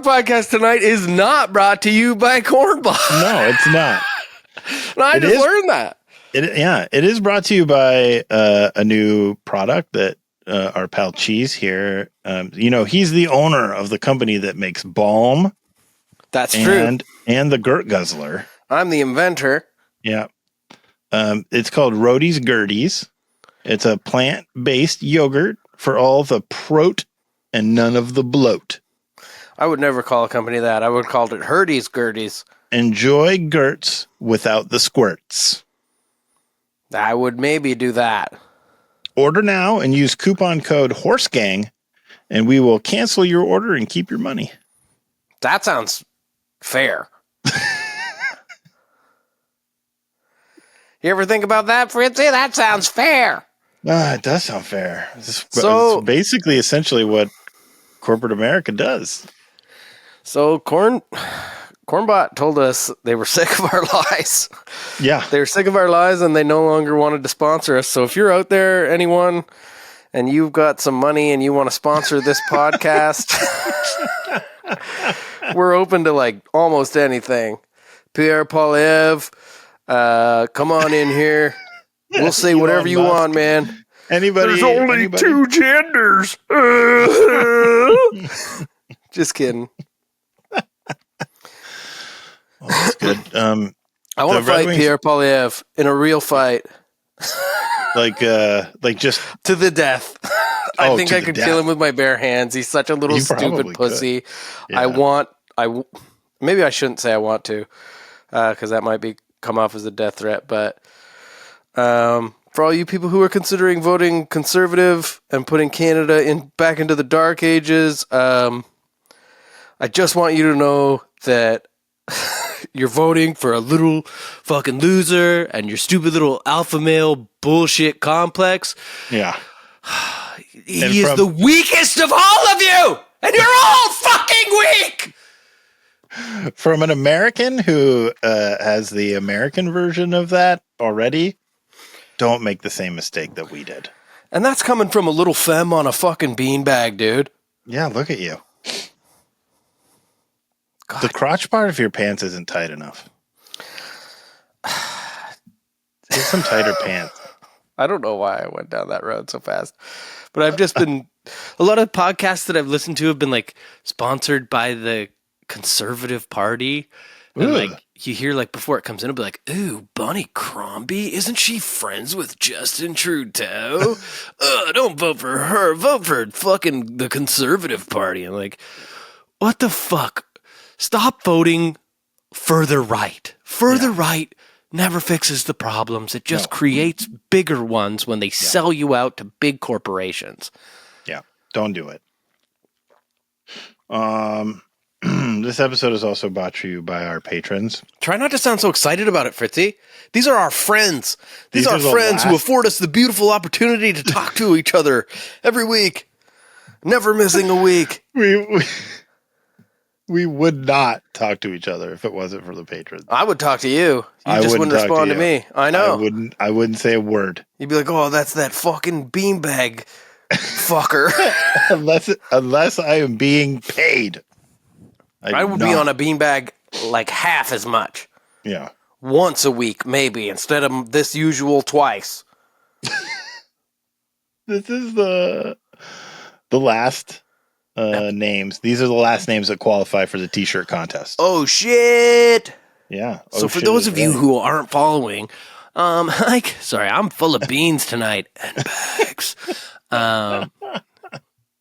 podcast tonight is not brought to you by Cornball. No, it's not. No, I just learned that. It is brought to you by a new product that our pal Cheese here. He's the owner of the company that makes Balm. That's true. And the Gurt Guzzler. I'm the inventor. Yeah. It's called Roadie's Gerties. It's a plant-based yogurt for all the prot and none of the bloat. I would never call a company that. I would call it Herdy's Gerties. Enjoy Gerts without the squirts. I would maybe do that. Order now and use coupon code HORSEGANG, and we will cancel your order and keep your money. That sounds fair. You ever think about that, Fritzy? That sounds fair. It does sound fair. It's basically essentially what corporate America does. So Cornbot told us they were sick of our lies. Yeah. They were sick of our lies and they no longer wanted to sponsor us. So if you're out there, anyone, and you've got some money and you want to sponsor this podcast, we're open to like almost anything. Pierre Polyev, come on in here. We'll say whatever you want, man. There's only two genders. Just kidding. Well, that's good. I want to fight Pierre Polyev in a real fight. like just to the death. I think I could kill him with my bare hands. He's such a little stupid pussy. Yeah. Maybe I shouldn't say I want to, because that might come off as a death threat. But for all you people who are considering voting conservative and putting Canada back into the dark ages, I just want you to know that you're voting for a little fucking loser and your stupid little alpha male bullshit complex. Yeah. He is the weakest of all of you, and you're all fucking weak. From an American who has the American version of that already, don't make the same mistake that we did. And that's coming from a little femme on a fucking beanbag, dude. Yeah, look at you. God. The crotch part of your pants isn't tight enough. Get some tighter pants. I don't know why I went down that road so fast. But I've just been... a lot of podcasts that I've listened to have been, like, sponsored by the Conservative Party. And, like, you hear, like, before it comes in, it'll be like, ooh, Bonnie Crombie? Isn't she friends with Justin Trudeau? Don't vote for her. Vote for fucking the Conservative Party. I'm like, what the fuck? Stop voting further right. Further right never fixes the problems. It just creates bigger ones when they sell you out to big corporations. Yeah, don't do it. This episode is also brought to you by our patrons. Try not to sound so excited about it, Fritzy. These are our friends. These are friends who afford us the beautiful opportunity to talk to each other every week. Never missing a week. We would not talk to each other if it wasn't for the patrons. I would talk to you. You just wouldn't respond to me. I know. I wouldn't say a word. You'd be like, oh, that's that fucking beanbag fucker. unless I am being paid. I would be on a beanbag like half as much. Yeah. Once a week, maybe, instead of this usual twice. This is the last... names. These are the last names that qualify for the t-shirt contest. Oh shit! Yeah. So for those of you who aren't following, sorry, I'm full of beans tonight and bags.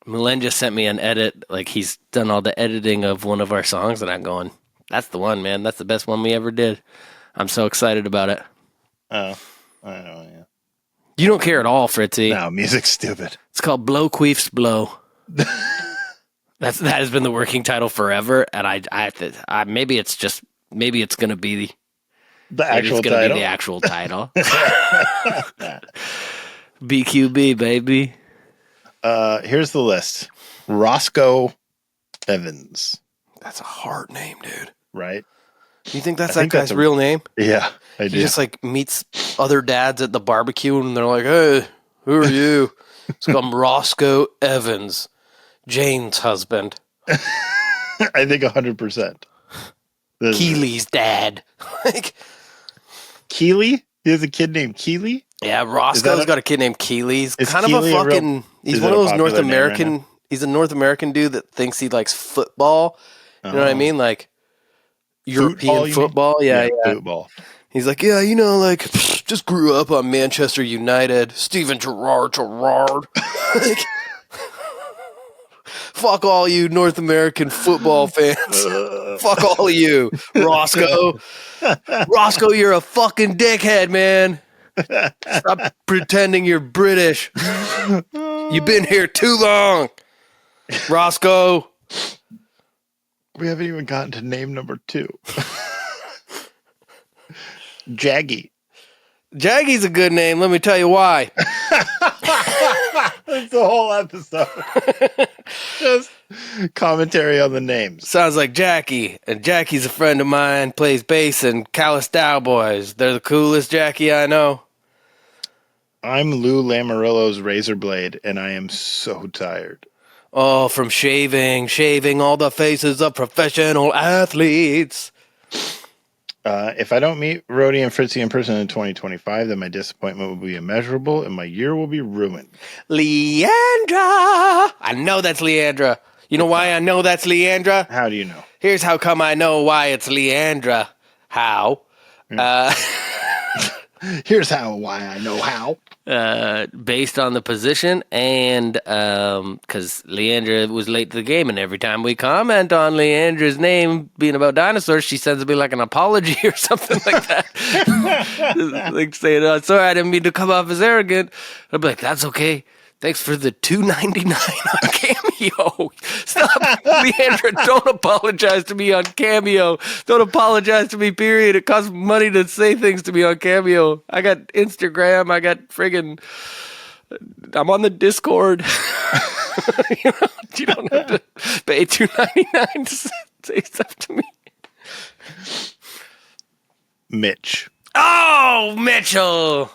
Milen just sent me an edit, like he's done all the editing of one of our songs, and I'm going, that's the one, man. That's the best one we ever did. I'm so excited about it. Oh, I know. Yeah. You don't care at all, Fritzy. No, music's stupid. It's called Blow Queefs Blow. That has been the working title forever, and I maybe it's going to be the actual title. Be the actual title. BQB, baby. Here's the list. Roscoe Evans. That's a hard name, dude. Right? You think that's that guy's real name? Yeah, I do. He just like meets other dads at the barbecue, and they're like, "Hey, who are you?" It's called Roscoe Evans. Jane's husband. I think 100%. Keely's dad. Like, Keely? He has a kid named Keely? yeah, Roscoe's got a kid named Keely. He's is kind Keely of a fucking. He's one of those North American. He's a North American dude that thinks he likes football. You know what I mean? Like European football. Yeah. Football. He's like, yeah, like, just grew up on Manchester United. Steven Gerrard. Like, fuck all you North American football fans. Fuck all of you, Roscoe. Roscoe, you're a fucking dickhead, man. Stop pretending you're British. You've been here too long, Roscoe. We haven't even gotten to name number 2. Jaggy. Jaggy's a good name. Let me tell you why. That's the whole episode. Just commentary on the names. Sounds like Jackie, and Jackie's a friend of mine, plays bass in Callistyle Boys. They're the coolest Jackie I know. I'm Lou Lamarillo's razor blade, and I am so tired. Oh, from shaving all the faces of professional athletes. If I don't meet Rhodey and Fritzy in person in 2025, then my disappointment will be immeasurable and my year will be ruined. Leandra! I know that's Leandra. You know why I know that's Leandra? How do you know? Here's how come I know why it's Leandra. How? Here's why I know how. Based on the position and because Leandra was late to the game, and every time we comment on Leandra's name being about dinosaurs, she sends me like an apology or something like that. Like saying, oh, sorry, I didn't mean to come off as arrogant. I'd be like, that's okay. Thanks for the $2.99 on Cameo. Stop, Leandra. Don't apologize to me on Cameo. Don't apologize to me, period. It costs money to say things to me on Cameo. I got Instagram. I got friggin'... I'm on the Discord. You don't have to pay $2.99 to say stuff to me. Mitch. Oh, Mitchell.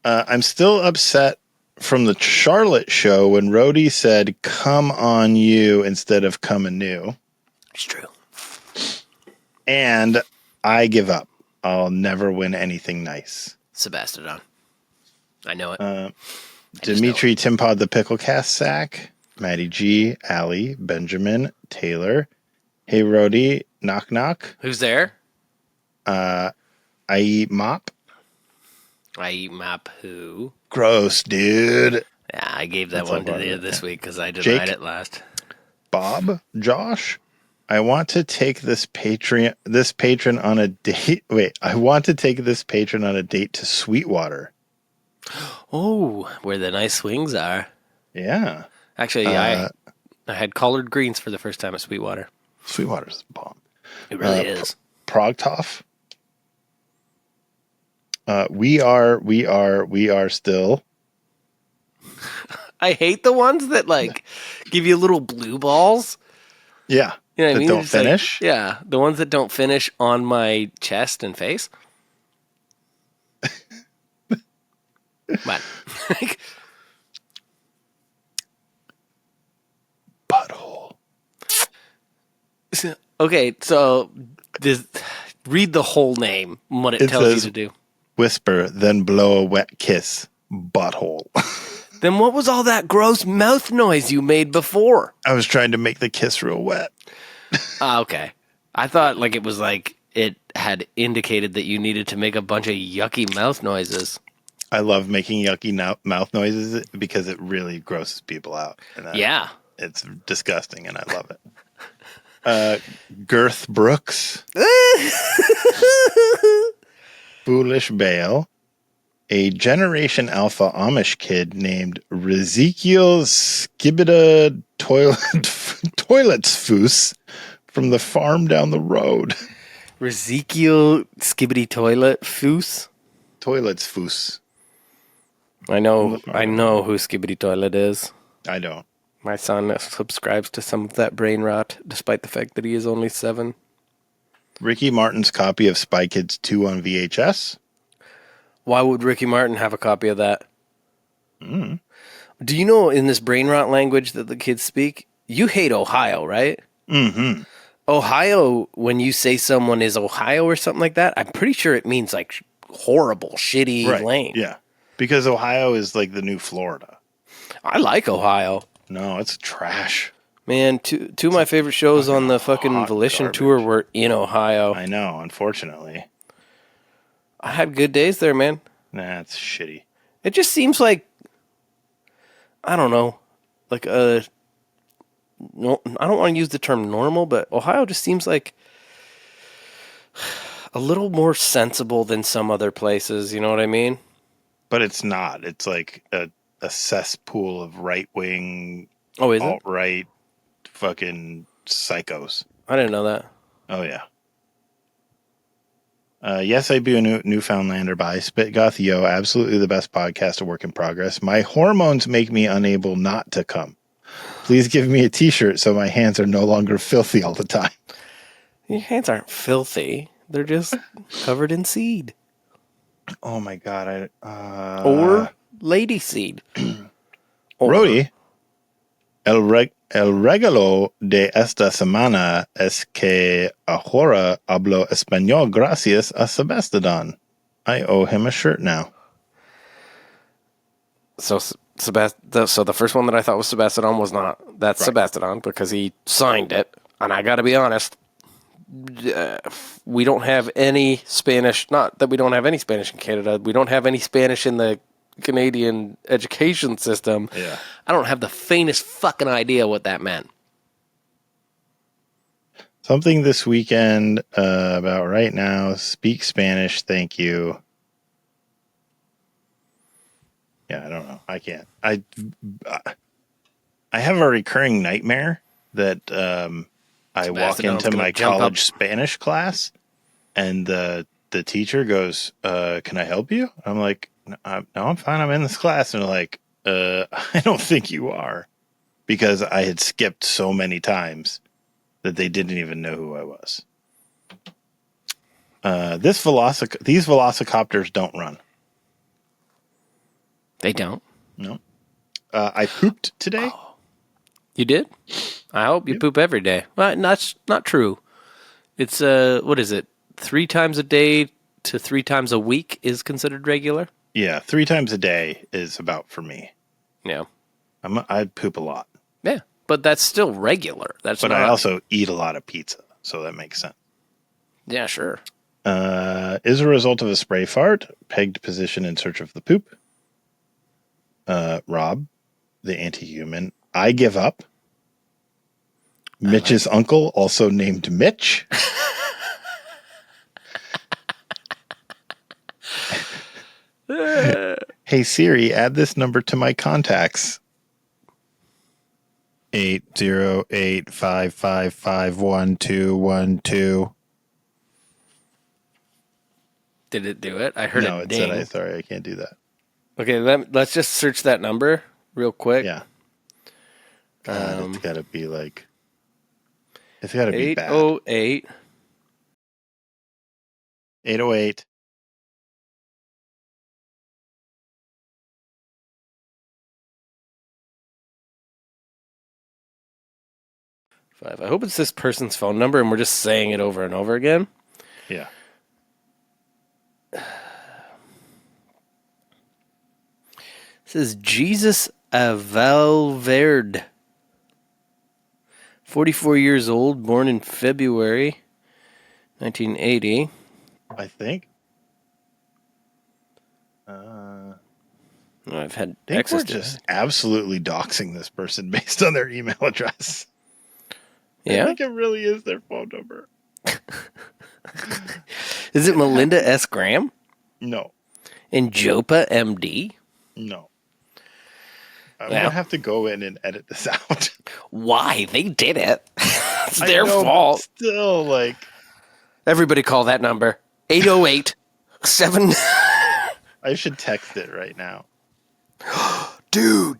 I'm still upset from the Charlotte show when Rhodey said, come on you instead of come anew. It's true. And I give up. I'll never win anything nice. Sebastodon. I know it. Dimitri Timpod the Picklecast Sack. Maddie G. Allie. Benjamin. Taylor. Hey Rhodey. Knock knock. Who's there? I eat mop. I eat map who? Gross, dude. Yeah, I gave that one to you this week because I denied it last. Bob, Josh, I want to take this patron on a date. Wait, I want to take this patron on a date to Sweetwater. Oh, where the nice swings are. Yeah. Actually, I had collard greens for the first time at Sweetwater. Sweetwater's a bomb. It really is. Progtoff. We are still. I hate the ones that like give you little blue balls. Yeah. You know what I mean? Don't finish. Like, yeah. The ones that don't finish on my chest and face. But butthole. Okay, so read the whole name, what it tells you to do. Whisper, then blow a wet kiss. Butthole. Then what was all that gross mouth noise you made before? I was trying to make the kiss real wet. Okay. I thought like it was like it had indicated that you needed to make a bunch of yucky mouth noises. I love making yucky mouth noises because it really grosses people out. And yeah. It's disgusting and I love it. Girth Brooks. Foolish Bale. A Generation Alpha Amish kid named Ezekiel Skibida Toiletsfoos from the farm down the road. Ezekiel Skibidi Toilet Foos? Toiletsfoos. I know who Skibidi Toilet is. I don't. My son subscribes to some of that brain rot, despite the fact that he is only 7. Ricky Martin's copy of Spy Kids 2 on VHS. Why would Ricky Martin have a copy of that? Do you know in this brain rot language that the kids speak, you hate Ohio, right? Mm-hmm. Ohio, when you say someone is Ohio or something like that, I'm pretty sure it means like horrible, shitty, Right. lame. Yeah. Because Ohio is like the new Florida. I like Ohio. No, it's trash. Man, two of my favorite shows on the fucking hot Volition garbage. tour were in Ohio. I know, unfortunately. I had good days there, man. That's shitty. It just seems like, I don't know, like no, I don't want to use the term normal, but Ohio just seems like a little more sensible than some other places. You know what I mean? But it's not. It's like a cesspool of right-wing, Oh, is it? alt-right fucking psychos. I didn't know that. Oh, yeah. Yes, I be a Newfoundlander by Spitgoth. Yo, absolutely the best podcast, a work in progress. My hormones make me unable not to come. Please give me a t-shirt so my hands are no longer filthy all the time. Your hands aren't filthy. They're just covered in seed. Oh my God. Or lady seed. Rody, el regalo de esta semana es que ahora hablo español gracias a Sebastian. I owe him a shirt now. So so the first one that I thought was Sebastian was not. That's right. Sebastian because he signed it. And I got to be honest, we don't have any Spanish. Not that we don't have any Spanish in Canada. We don't have any Spanish in the Canadian education system. Yeah. I don't have the faintest fucking idea what that meant. Something this weekend about right now. Speak Spanish. Thank you. Yeah, I don't know. I can't. I have a recurring nightmare that I walk into my college Spanish class and the teacher goes, can I help you? I'm like, no, I'm fine. I'm in this class. And they're like, I don't think you are. Because I had skipped so many times that they didn't even know who I was. These velocicopters don't run. They don't? No. I pooped today. Oh. You did? I hope you poop every day. Well, that's not true. It's, what is it? 3 times a day to 3 times a week is considered regular? Yeah, 3 times a day is about for me. Yeah. I poop a lot. Yeah, but that's still regular. But I also eat a lot of pizza, so that makes sense. Yeah, sure. Is a result of a spray fart, pegged position in search of the poop. Rob, the anti-human. I give up. Mitch's uncle, also named Mitch. Hey Siri, add this number to my contacts. 808-555-1212. Did it do it? I heard no, it ding. No, it said sorry, I can't do that. Okay, let's just search that number real quick. Yeah. God, it's got to be like... It's got to be bad. 808. 808. I hope it's this person's phone number and we're just saying it over and over again. Yeah. It says Jesus Valverde. 44 years old, born in February 1980. I think. I've had access to just absolutely doxing this person based on their email address. Yeah? I think it really is their phone number. Is it Melinda S. Graham? No. And Jopa MD? No. I'm going to have to go in and edit this out. Why? They did it. It's their fault. Still, like... Everybody call that number. 808-7... I should text it right now. Do.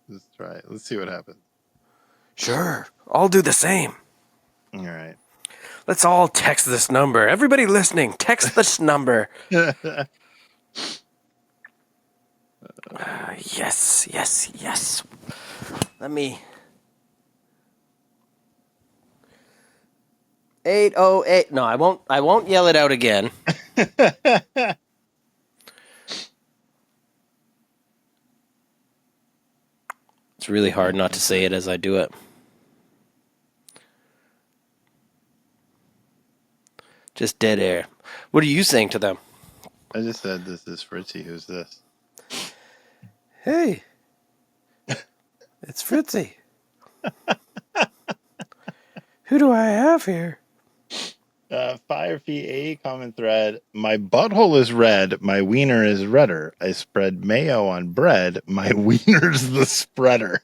Let's try it. Let's see what happens. Sure. I'll do the same. All right. Let's all text this number. Everybody listening, text this number. Yes. Let me 808. No, I won't yell it out again. It's really hard not to say it as I do it. Just dead air. What are you saying to them? I just said, this is Fritzy. Who's this? Hey, it's Fritzy. Who do I have here? Firefee A common thread. My butthole is red. My wiener is redder. I spread mayo on bread. My wiener's the spreader.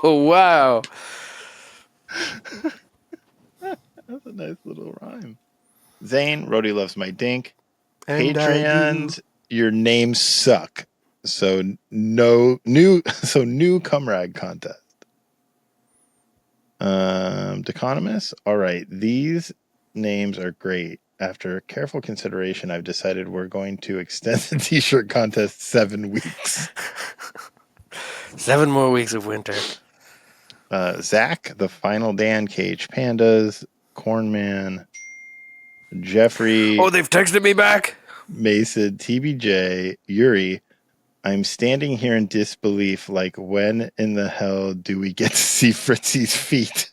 Oh, wow. That's a nice little rhyme. Zane, Rhodey loves my dink. And Patreons, your names suck. So new comrade contest. Deconomist. All right, these names are great. After careful consideration, I've decided we're going to extend the t-shirt contest 7 weeks. 7 more weeks of winter. Zach, the final Dan, Cage Pandas, Cornman, Jeffrey. Oh, they've texted me back. Mason, TBJ, Yuri. I'm standing here in disbelief. Like, when in the hell do we get to see Fritzy's feet?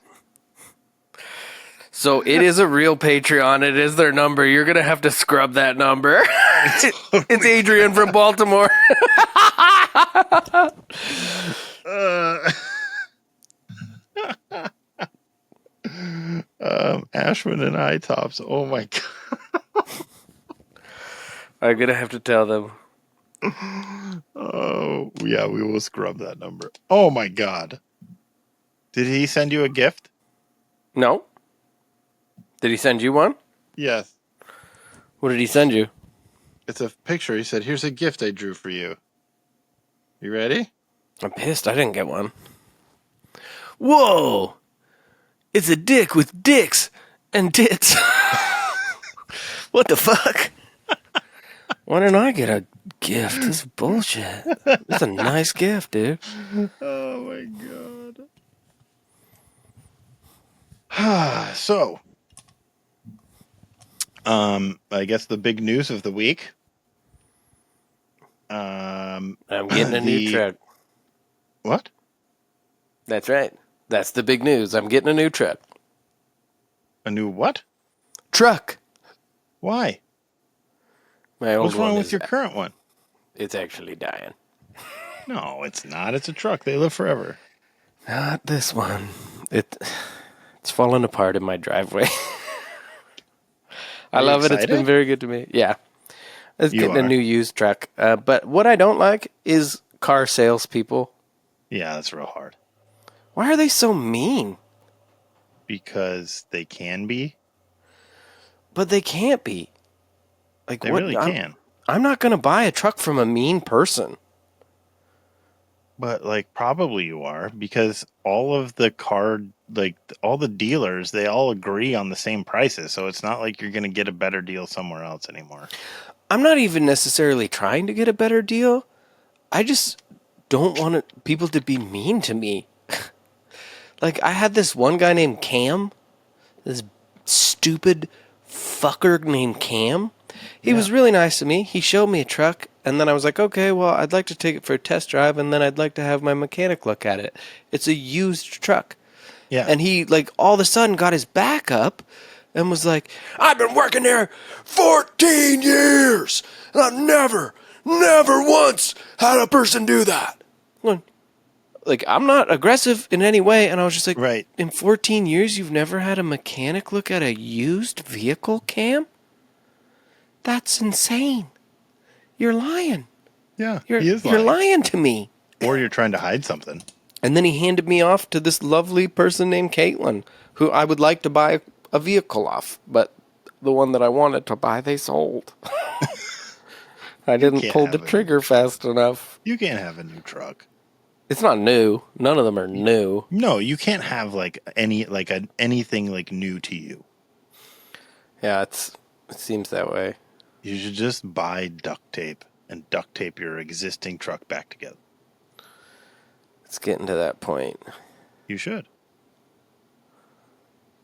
So it is a real Patreon. It is their number. You're going to have to scrub that number. It's Adrian from Baltimore. Ashwin and I tops. Oh my god. I'm going to have to tell them. Oh, yeah, we will scrub that number. Oh my god. Did he send you a gift? No. Did he send you one? Yes. What did he send you? It's a picture. He said, here's a gift I drew for you. You ready? I'm pissed I didn't get one. Whoa! It's a dick with dicks and tits. What the fuck? Why didn't I get a gift? This is bullshit. It's a nice gift, dude. Oh my god. So, I guess the big news of the week. I'm getting a new truck. What? That's right. That's the big news. I'm getting a new truck. A new what? Truck. Why? My old What's wrong one with your current one? It's actually dying. No, it's not. It's a truck. They live forever. Not this one. It's falling apart in my driveway. I love it. It's been very good to me. Yeah. It's getting a new used truck. But what I don't like is car salespeople. Yeah, that's real hard. Why are they so mean? Because they can be. But they can't be. Like, they really can. I'm not going to buy a truck from a mean person. But, like, probably you are. Because all of the all the dealers, they all agree on the same prices. So it's not like you're going to get a better deal somewhere else anymore. I'm not even necessarily trying to get a better deal. I just don't want people to be mean to me. Like, I had this one guy named Cam. This stupid fucker named Cam. He was really nice to me. He showed me a truck, and then I was like, okay, well, I'd like to take it for a test drive, and then I'd like to have my mechanic look at it. It's a used truck. Yeah. And he, like, all of a sudden got his back up and was like, I've been working there 14 years, and I've never once had a person do that. Like, I'm not aggressive in any way, and I was just like, right. In 14 years, you've never had a mechanic look at a used vehicle, Cam? That's insane. You're lying. Yeah, he is lying. You're lying to me. Or you're trying to hide something. And then he handed me off to this lovely person named Caitlin, who I would like to buy a vehicle off, but the one that I wanted to buy, they sold. I didn't pull the trigger fast enough. You can't have a new truck. It's not new. None of them are new. No, you can't have anything like new to you. Yeah, it seems that way. You should just buy duct tape and duct tape your existing truck back together. It's getting to that point. You should.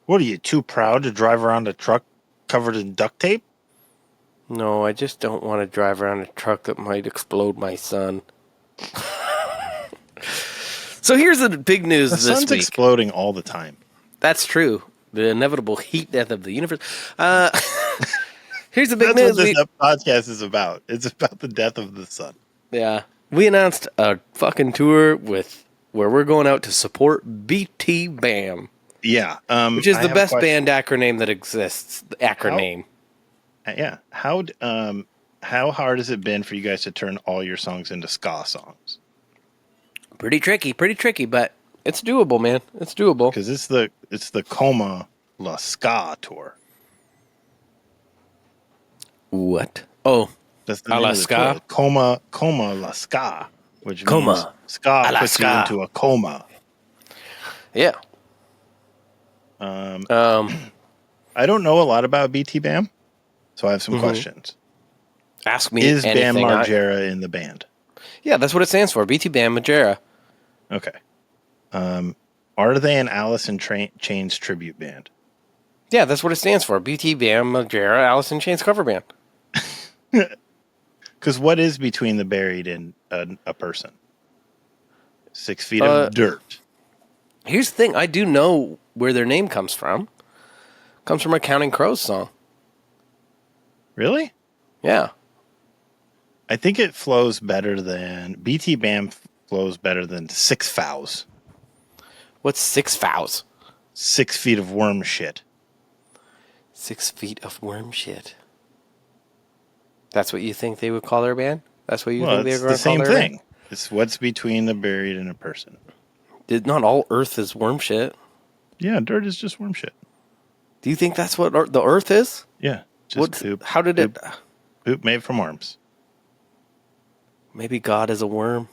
What are you, too proud to drive around a truck covered in duct tape? No, I just don't want to drive around a truck that might explode my son. So here's the big news The this sun's week. exploding all the time. That's true. The inevitable heat death of the universe. Here's the big That's news. what this podcast is about. It's about the death of the sun. Yeah. We announced a fucking tour where we're going out to support BT Bam. Yeah. Which is the best band acronym that exists. The acronym. How hard has it been for you guys to turn all your songs into ska songs? Pretty tricky, but it's doable, man. It's doable. Because it's the Coma La Ska tour. What? Oh, that's the name of the tour. Coma La Ska, which means ska puts you into a coma. Yeah. I don't know a lot about BT Bam, so I have some questions. Ask me. Is Bam Margera in the band? Yeah, that's what it stands for. BT Bam Margera. Okay. Are they an Alice in Chains tribute band? Yeah, that's what it stands for. BT Bam Margera Alice in Chains cover band. Because what is between the buried and a person? 6 feet of dirt. Here's the thing. I do know where their name comes from. It comes from a Counting Crows song. Really? Yeah. I think it flows better than... BT Bam flows better than 6 Fows. What's 6 Fows? 6 feet of worm shit. 6 feet of worm shit. That's what you think they would call their band? That's what you think they were going to call their band? It's the same thing. It's what's between the buried and a person. Not all earth is worm shit. Yeah, dirt is just worm shit. Do you think that's what the earth is? Yeah. Just poop. How did it... Poop made from worms. Maybe God is a worm.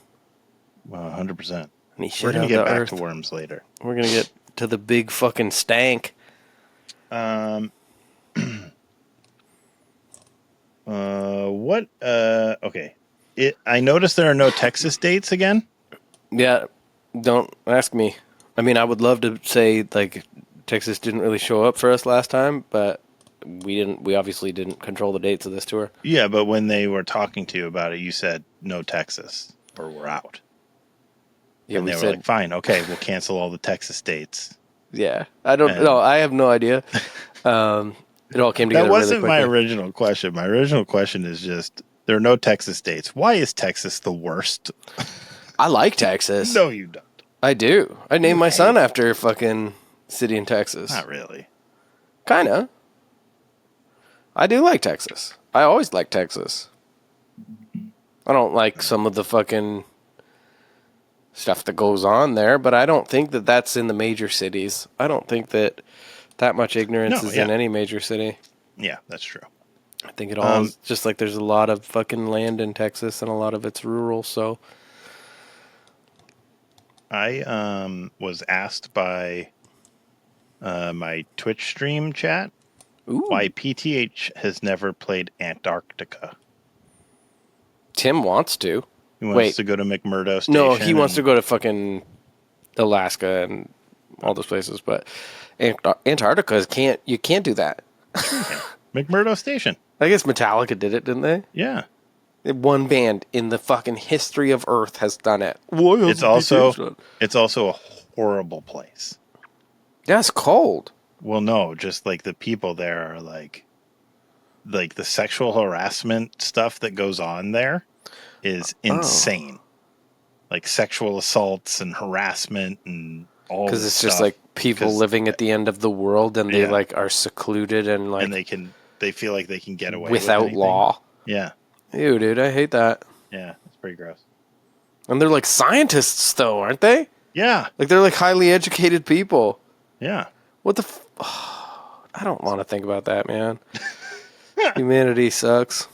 Well, 100%. And he We're going to get back to worms later. We're going to get to the big fucking stank. Okay. I noticed there are no Texas dates again. Yeah, don't ask me. I mean, I would love to say, like, Texas didn't really show up for us last time, but we obviously didn't control the dates of this tour. Yeah, but when they were talking to you about it, you said no Texas, or we're out. Yeah, and they were like, fine, okay, we'll cancel all the Texas dates. Yeah, I don't know. I have no idea. It all came together. That wasn't really my original question. My original question is just, there are no Texas dates. Why is Texas the worst? I like Texas. No, you don't. I do. I named my son after a fucking city in Texas. Not really. Kinda. I do like Texas. I always like Texas. I don't like some of the fucking stuff that goes on there, but I don't think that that's in the major cities. I don't think that much ignorance is in any major city. Yeah, that's true. I think it all is just like there's a lot of fucking land in Texas and a lot of it's rural, so. I was asked by my Twitch stream chat why PTH has never played Antarctica. Tim wants to. He wants to go to McMurdo Station. No, he wants to go to fucking Alaska and all those places, but Antarctica you can't do that. McMurdo Station. I guess Metallica did it, didn't they? Yeah. One band in the fucking history of Earth has done it. It's also a horrible place. Yeah, it's cold. Well, no, just like the people there are like the sexual harassment stuff that goes on there is insane. Like sexual assaults and harassment and all this stuff. Because it's just like people living at the end of the world and they like are secluded and like... And they feel like they can get away without law. Yeah. Ew, dude, I hate that. Yeah, it's pretty gross. And they're like scientists, though, aren't they? Yeah. Like they're like highly educated people. Yeah. What the... I don't want to think about that, man. Humanity sucks.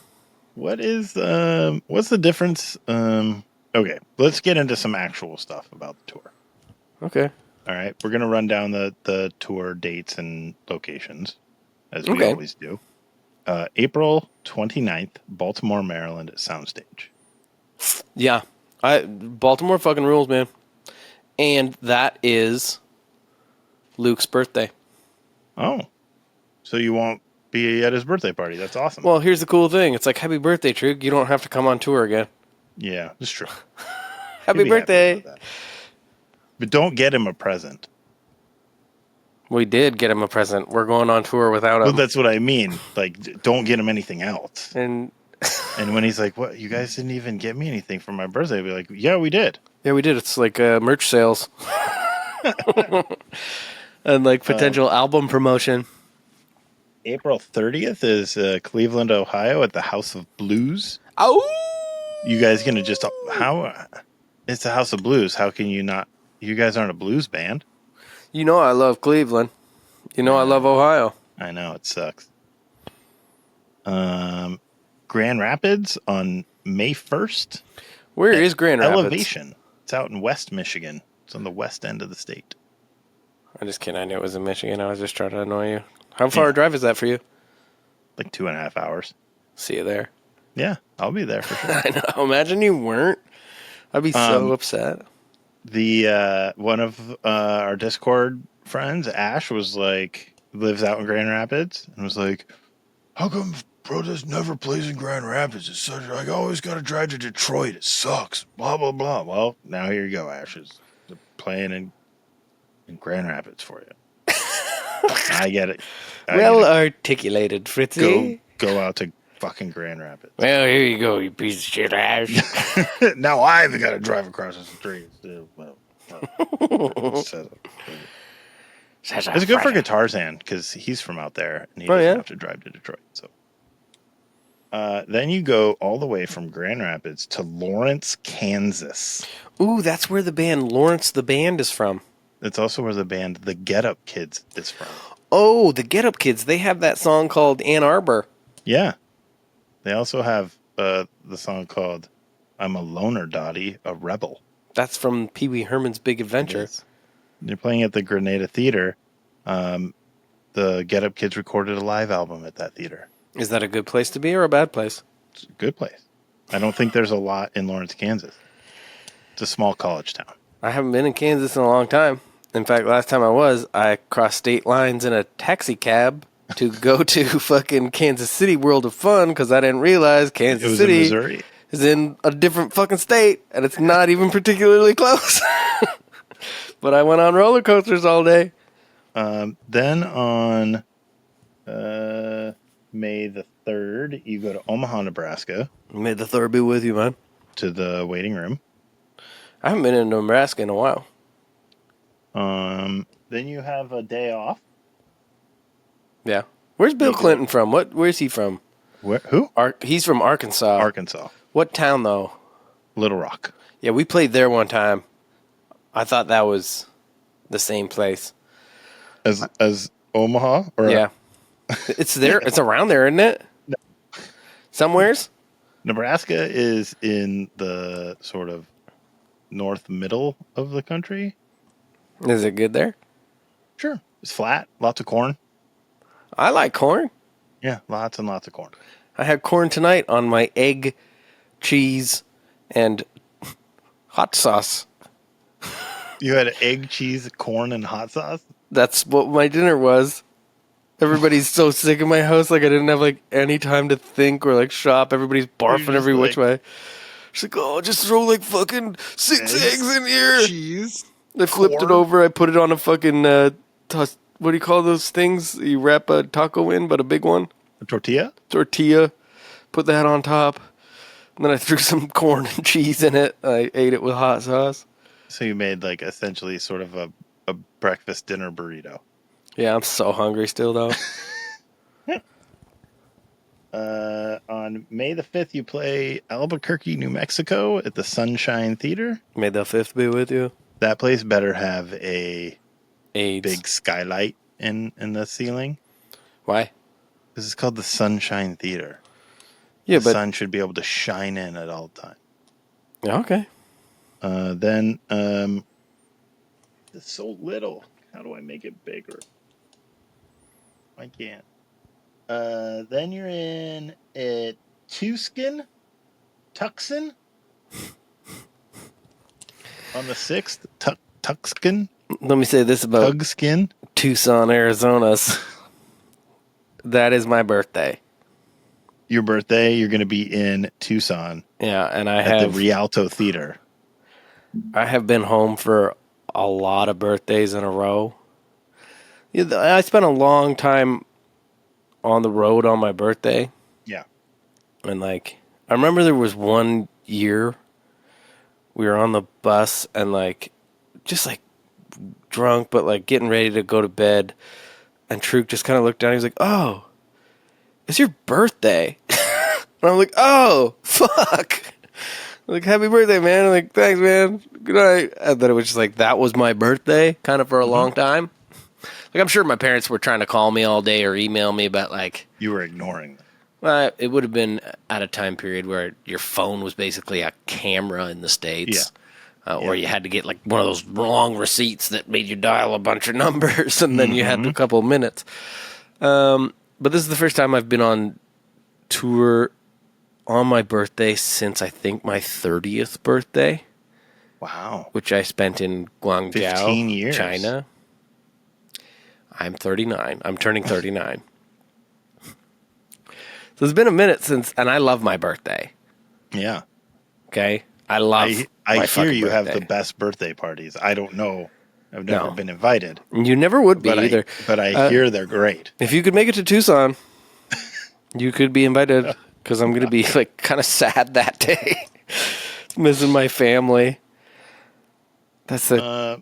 What's the difference? Okay, let's get into some actual stuff about the tour. Okay. All right, we're going to run down the tour dates and locations, as we always do. April 29th, Baltimore, Maryland at Soundstage. Yeah. Baltimore fucking rules, man. And that is Luke's birthday. Oh, so you won't be at his birthday party? That's awesome. Well, here's the cool thing. It's like, happy birthday, Trig. You don't have to come on tour again. Yeah, that's true. Happy birthday. Happy but don't get him a present. We did get him a present. We're going on tour without him. Well, that's what I mean. Like, don't get him anything else. And when he's like, "What? You guys didn't even get me anything for my birthday?" I'll be like, "Yeah, we did. Yeah, we did. It's like merch sales and like potential album promotion." April 30th is Cleveland, Ohio, at the House of Blues. Oh, you guys gonna just how? It's the House of Blues. How can you not? You guys aren't a blues band. You know I love Cleveland. You know I love Ohio. I know, it sucks. Grand Rapids on May 1st. Where is Grand Rapids? Elevation. It's out in West Michigan. It's on the west end of the state. I'm just kidding. I knew it was in Michigan. I was just trying to annoy you. How far a drive is that for you? Like 2.5 hours. See you there. Yeah, I'll be there for sure. I know. Imagine you weren't. I'd be so upset. The one of our Discord friends, Ash, was like, lives out in Grand Rapids, and was like, "How come Protest never plays in Grand Rapids? It's such like I always got to drive to Detroit. It sucks. Blah blah blah." Well, now here you go, Ash. They're playing in Grand Rapids for you. I get it. Articulated, Fritzy. Go out to fucking Grand Rapids. Well, here you go, you piece of shit, Ash. Now I've got to drive across the street. It's good for Guitar Zan because he's from out there and he doesn't have to drive to Detroit. So, then you go all the way from Grand Rapids to Lawrence, Kansas. Ooh, that's where the band Lawrence the Band is from. That's also where the band The Get Up Kids is from. Oh, the Get Up Kids. They have that song called Ann Arbor. Yeah. They also have the song called I'm a Loner, Dottie, a Rebel. That's from Pee Wee Herman's Big Adventure. They're playing at the Grenada Theater. The Get Up Kids recorded a live album at that theater. Is that a good place to be or a bad place? It's a good place. I don't think there's a lot in Lawrence, Kansas. It's a small college town. I haven't been in Kansas in a long time. In fact, last time I crossed state lines in a taxi cab to go to fucking Kansas City World of Fun because I didn't realize Kansas City is in a different fucking state and it's not even particularly close. But I went on roller coasters all day. Then on May the 3rd, you go to Omaha, Nebraska. May the 3rd be with you, man. To the waiting room. I haven't been in Nebraska in a while. Then you have a day off. Yeah. Where's Bill Clinton from? Where's he from? Who? He's from Arkansas. Arkansas. What town, though? Little Rock. Yeah, we played there one time. I thought that was the same place. As Omaha? Or yeah. It's there. It's around there, isn't it? No. Somewheres? Nebraska is in the sort of north middle of the country. Is it good there? Sure. It's flat. Lots of corn. I like corn. Yeah, lots and lots of corn. I had corn tonight on my egg, cheese, and hot sauce. You had egg, cheese, corn, and hot sauce? That's what my dinner was. Everybody's so sick in my house, like I didn't have like any time to think or like shop. Everybody's barfing every which way. She's like, "Oh, just throw like fucking 6 eggs in here." Cheese. I flipped it over. I put it on a fucking what do you call those things? You wrap a taco in, but a big one. A tortilla. Put that on top, and then I threw some corn and cheese in it. I ate it with hot sauce. So you made like essentially sort of a breakfast dinner burrito. Yeah, I'm so hungry still though. On May the 5th, you play Albuquerque, New Mexico at the Sunshine Theater. May the 5th be with you. That place better have a AIDS. Big skylight in the ceiling. Why? This is called the Sunshine Theater. Yeah, the sun should be able to shine in at all times. Okay. Then it's so little. How do I make it bigger? I can't. Then you're in at Tucson on the 6th. Tucson. Let me say this about Tugskin. Tucson, Arizona. That is my birthday. Your birthday, you're going to be in Tucson. Yeah, and at the Rialto Theater. I have been home for a lot of birthdays in a row. I spent a long time on the road on my birthday. Yeah. And like, I remember there was one year we were on the bus and like, just like drunk, but like getting ready to go to bed. And Truk just kind of looked down. He was like, "Oh, it's your birthday." And I'm like, "Oh, fuck." I'm like, "Happy birthday, man." I'm like, "Thanks, man. Good night." And then it was just like, that was my birthday kind of for a long time. Like, I'm sure my parents were trying to call me all day or email me, but like, you were ignoring them. Well, it would have been at a time period where your phone was basically a camera in the States. Or you had to get like one of those long receipts that made you dial a bunch of numbers and then you had a couple minutes. But this is the first time I've been on tour on my birthday since I think my 30th birthday. Wow. Which I spent in Guangzhou, 15 years. China. I'm 39. I'm turning 39. So it's been a minute since, and I love my birthday. Yeah. Okay? I love I hear you birthday. have the best birthday parties. I don't know. I've never been invited. You never would be either. But I hear they're great. If you could make it to Tucson, you could be invited because I'm going to be like kind of sad that day. Missing my family. That's the...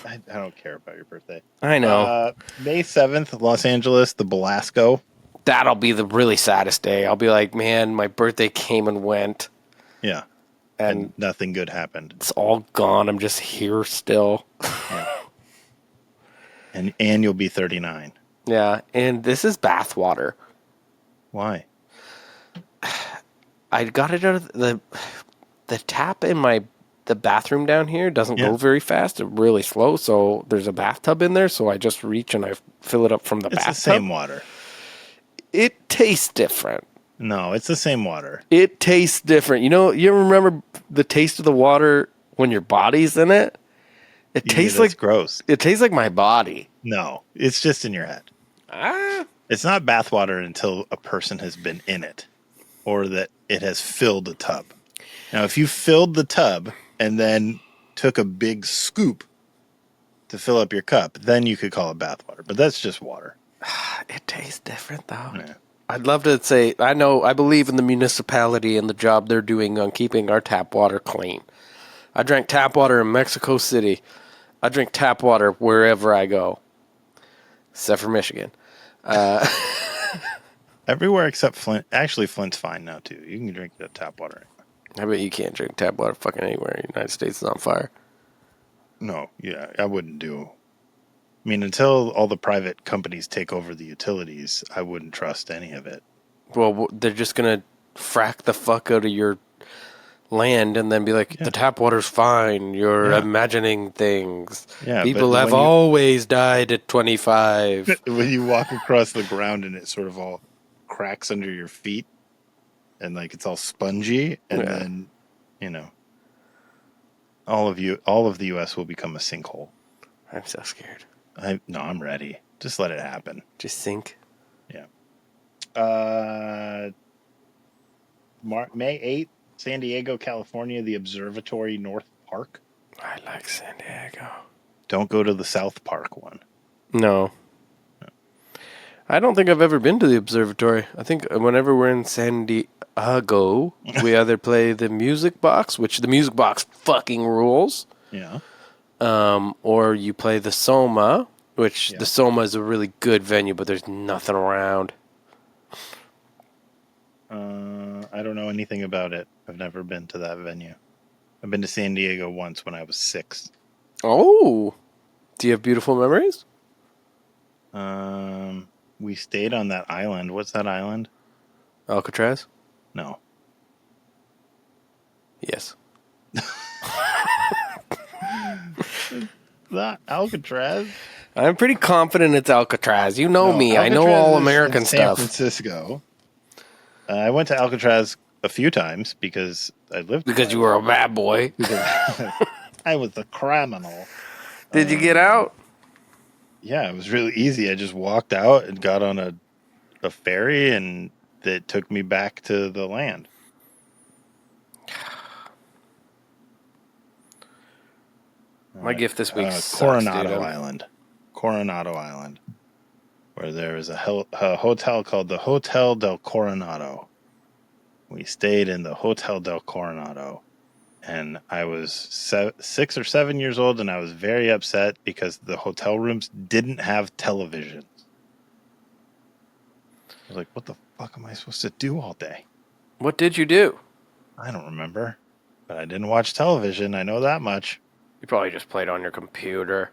I don't care about your birthday. I know. May 7th, Los Angeles, the Belasco. That'll be the really saddest day. I'll be like, man, my birthday came and went. Yeah. And nothing good happened. It's all gone. I'm just here still. Yeah. And you'll be 39. Yeah, and this is bathwater. Why? I got it out of the tap in the bathroom down here doesn't go very fast. It's really slow, so there's a bathtub in there, so I just reach and I fill it up from the bathtub. It's the same water. It tastes different. No, it's the same water. It tastes different. You know, you remember the taste of the water when your body's in it? It tastes like gross. It tastes like my body. No, it's just in your head. It's not bathwater until a person has been in it or that it has filled the tub. Now, if you filled the tub and then took a big scoop to fill up your cup, then you could call it bathwater. But that's just water. It tastes different, though. Yeah. I'd love to say, I believe in the municipality and the job they're doing on keeping our tap water clean. I drank tap water in Mexico City. I drink tap water wherever I go, except for Michigan. Everywhere except Flint. Actually, Flint's fine now, too. You can drink the tap water. I bet you can't drink tap water fucking anywhere. The United States is on fire. No, yeah, I wouldn't do. I mean, until all the private companies take over the utilities, I wouldn't trust any of it. Well, they're just going to frack the fuck out of your land and then be like, the tap water's fine. You're imagining things. Yeah, people have always died at 25. When you walk across the ground and it sort of all cracks under your feet and like it's all spongy and then, you know, all of the U.S. will become a sinkhole. I'm so scared. I'm ready. Just let it happen. Just sink. Yeah. May 8th, San Diego, California, the Observatory North Park. I like San Diego. Don't go to the South Park one. No. I don't think I've ever been to the observatory. I think whenever we're in San Diego, we either play the Music Box, which the Music Box fucking rules. Yeah. Or you play the Soma, which the Soma is a really good venue, but there's nothing around. I don't know anything about it. I've never been to that venue. I've been to San Diego once when I was 6. Oh, do you have beautiful memories? We stayed on that island. What's that island? Alcatraz? No. Yes. That Alcatraz? I'm pretty confident it's Alcatraz. You know me. Alcatraz, I know all American stuff. San Francisco. I went to Alcatraz a few times because I lived there. Because you were a bad boy. I was a criminal. Did you get out? Yeah, it was really easy. I just walked out and got on a a ferry, and that took me back to the land. My gift this week sucks, Coronado Island. Coronado Island. Where there was a hotel called the Hotel del Coronado. We stayed in the Hotel del Coronado. And I was 6 or 7 years old, and I was very upset because the hotel rooms didn't have televisions. I was like, what the fuck am I supposed to do all day? What did you do? I don't remember. But I didn't watch television. I know that much. You probably just played on your computer.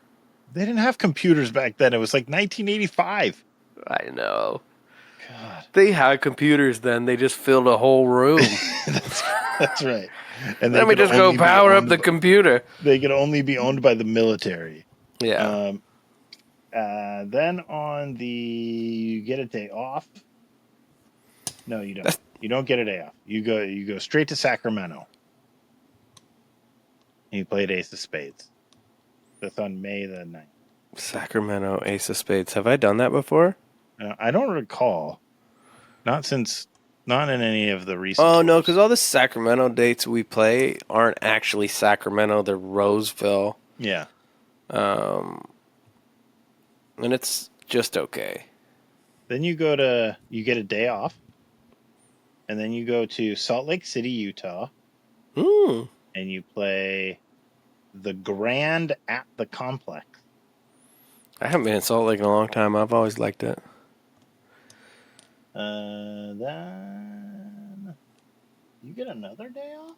They didn't have computers back then. It was like 1985. I know. God. They had computers then. They just filled a whole room. That's right. And let me just go power up the computer. They could only be owned by the military. Yeah. Then on you get a day off. No, you don't. You don't get a day off. You go straight to Sacramento. And you played Ace of Spades. That's on May the 9th. Sacramento Ace of Spades. Have I done that before? I don't recall. Not in any of the recent. Oh, no, because all the Sacramento dates we play aren't actually Sacramento. They're Roseville. Yeah. And it's just okay. Then you get a day off. And then you go to Salt Lake City, Utah. And you play the Grand at the Complex. I haven't been in Salt Lake in a long time. I've always liked it. Then you get another day off?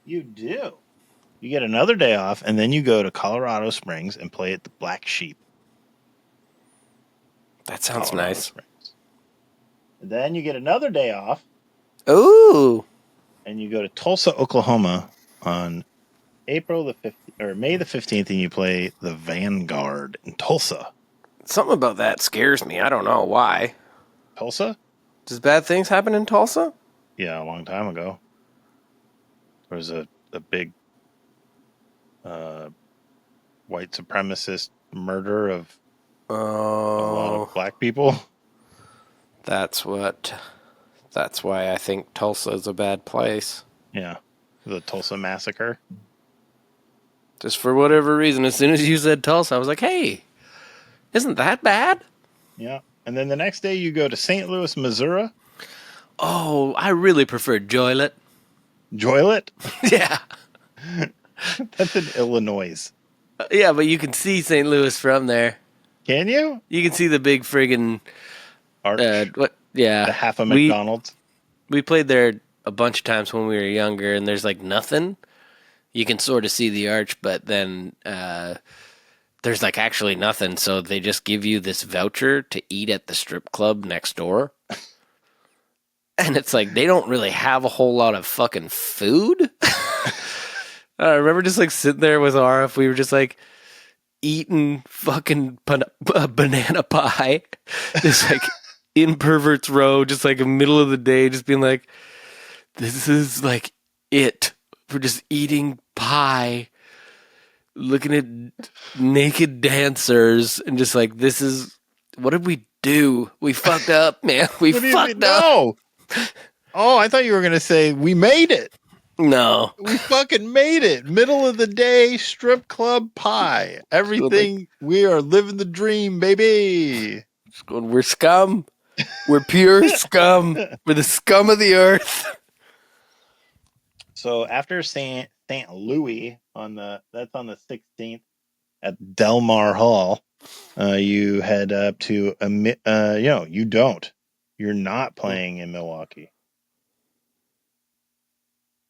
You do. You get another day off, and then you go to Colorado Springs and play at the Black Sheep. That sounds nice. Springs. And then you get another day off. Ooh. And you go to Tulsa, Oklahoma on May the 15th, and you play the Vanguard in Tulsa. Something about that scares me. I don't know why. Tulsa? Does bad things happen in Tulsa? Yeah, a long time ago. There was a big white supremacist murder of a lot of black people. That's why I think Tulsa is a bad place. Yeah, the Tulsa Massacre. Just for whatever reason, as soon as you said Tulsa, I was like, hey, isn't that bad? Yeah. And then the next day you go to St. Louis, Missouri. Oh, I really prefer Joylet. Joylet? Yeah. That's in Illinois. Yeah, but you can see St. Louis from there. Can you? You can see the big friggin' arch. Yeah. The half of McDonald's. We played there a bunch of times when we were younger, and there's like nothing. You can sort of see the arch, but then there's like actually nothing. So they just give you this voucher to eat at the strip club next door. And it's like they don't really have a whole lot of fucking food. I remember just like sitting there with RF. We were just like eating fucking banana pie. Just like in Perverts Row, just like in the middle of the day, just being like, this is like it. We're just eating pie, looking at naked dancers, and just like, this is, what did we do? We fucked up, man. We fucked up. No. Oh, I thought you were going to say we made it. No. We fucking made it. Middle of the day, strip club pie. Everything. We are living the dream, baby. We're scum. We're pure scum. We're the scum of the earth. So after St. Louis that's on the 16th at Del Mar Hall, you head up to you don't. You're not playing in Milwaukee.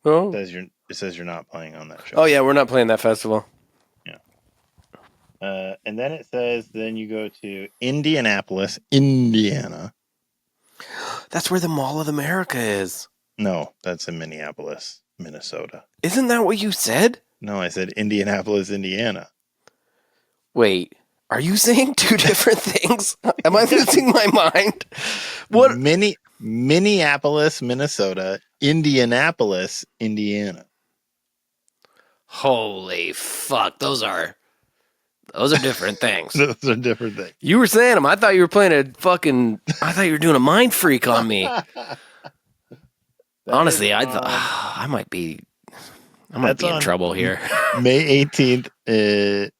Oh. It says you're not playing on that show. Oh yeah, we're not playing that festival. Yeah. And then it says you go to Indianapolis, Indiana. That's where the Mall of America is. No, that's in Minneapolis, Minnesota. Isn't that what you said? No, I said Indianapolis, Indiana. Wait, are you saying two different things? Am I losing my mind? What? Minneapolis, Minnesota, Indianapolis, Indiana. Holy fuck, those are Those are different things. Those are different things. You were saying them. I thought you were playing I thought you were doing a mind freak on me. Honestly, I thought I might be in trouble here. May 18th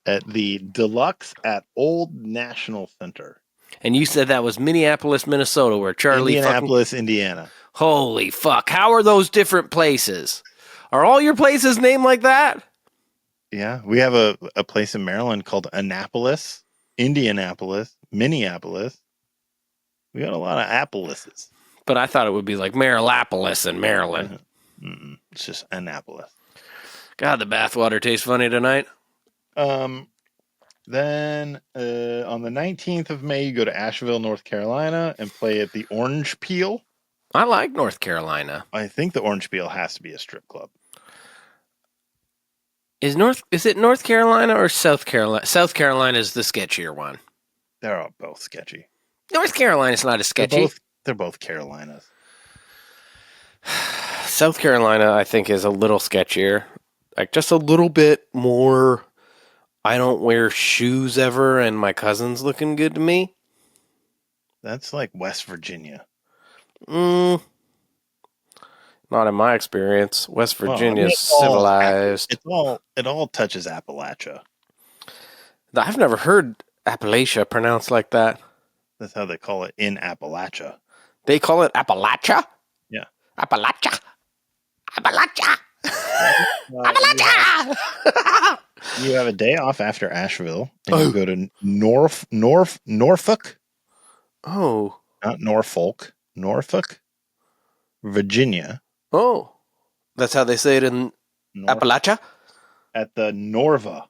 at the Deluxe at Old National Center. And you said that was Minneapolis, Minnesota, where Charlie Indianapolis, Indiana. Holy fuck. How are those different places? Are all your places named like that? Yeah. We have a place in Maryland called Annapolis, Indianapolis, Minneapolis. We got a lot of Appleses. But I thought it would be like Marilapolis in Maryland. It's just Annapolis. God, the bathwater tastes funny tonight. Then on the 19th of May, you go to Asheville, North Carolina, and play at the Orange Peel. I like North Carolina. I think the Orange Peel has to be a strip club. Is it North Carolina or South Carolina? South Carolina is the sketchier one. They're all both sketchy. North Carolina's not as sketchy. They're both Carolinas. South Carolina, I think, is a little sketchier. Like, just a little bit more, I don't wear shoes ever, and my cousin's looking good to me. That's like West Virginia. Not in my experience. West Virginia is civilized. It all touches Appalachia. I've never heard Appalachia pronounced like that. That's how they call it in Appalachia. They call it Appalachia? Yeah. Appalachia. Appalachia. You have a day off after Asheville, and you go to Norfolk. Oh. Not Norfolk. Norfolk, Virginia. Oh. That's how they say it in Appalachia? At the Norva.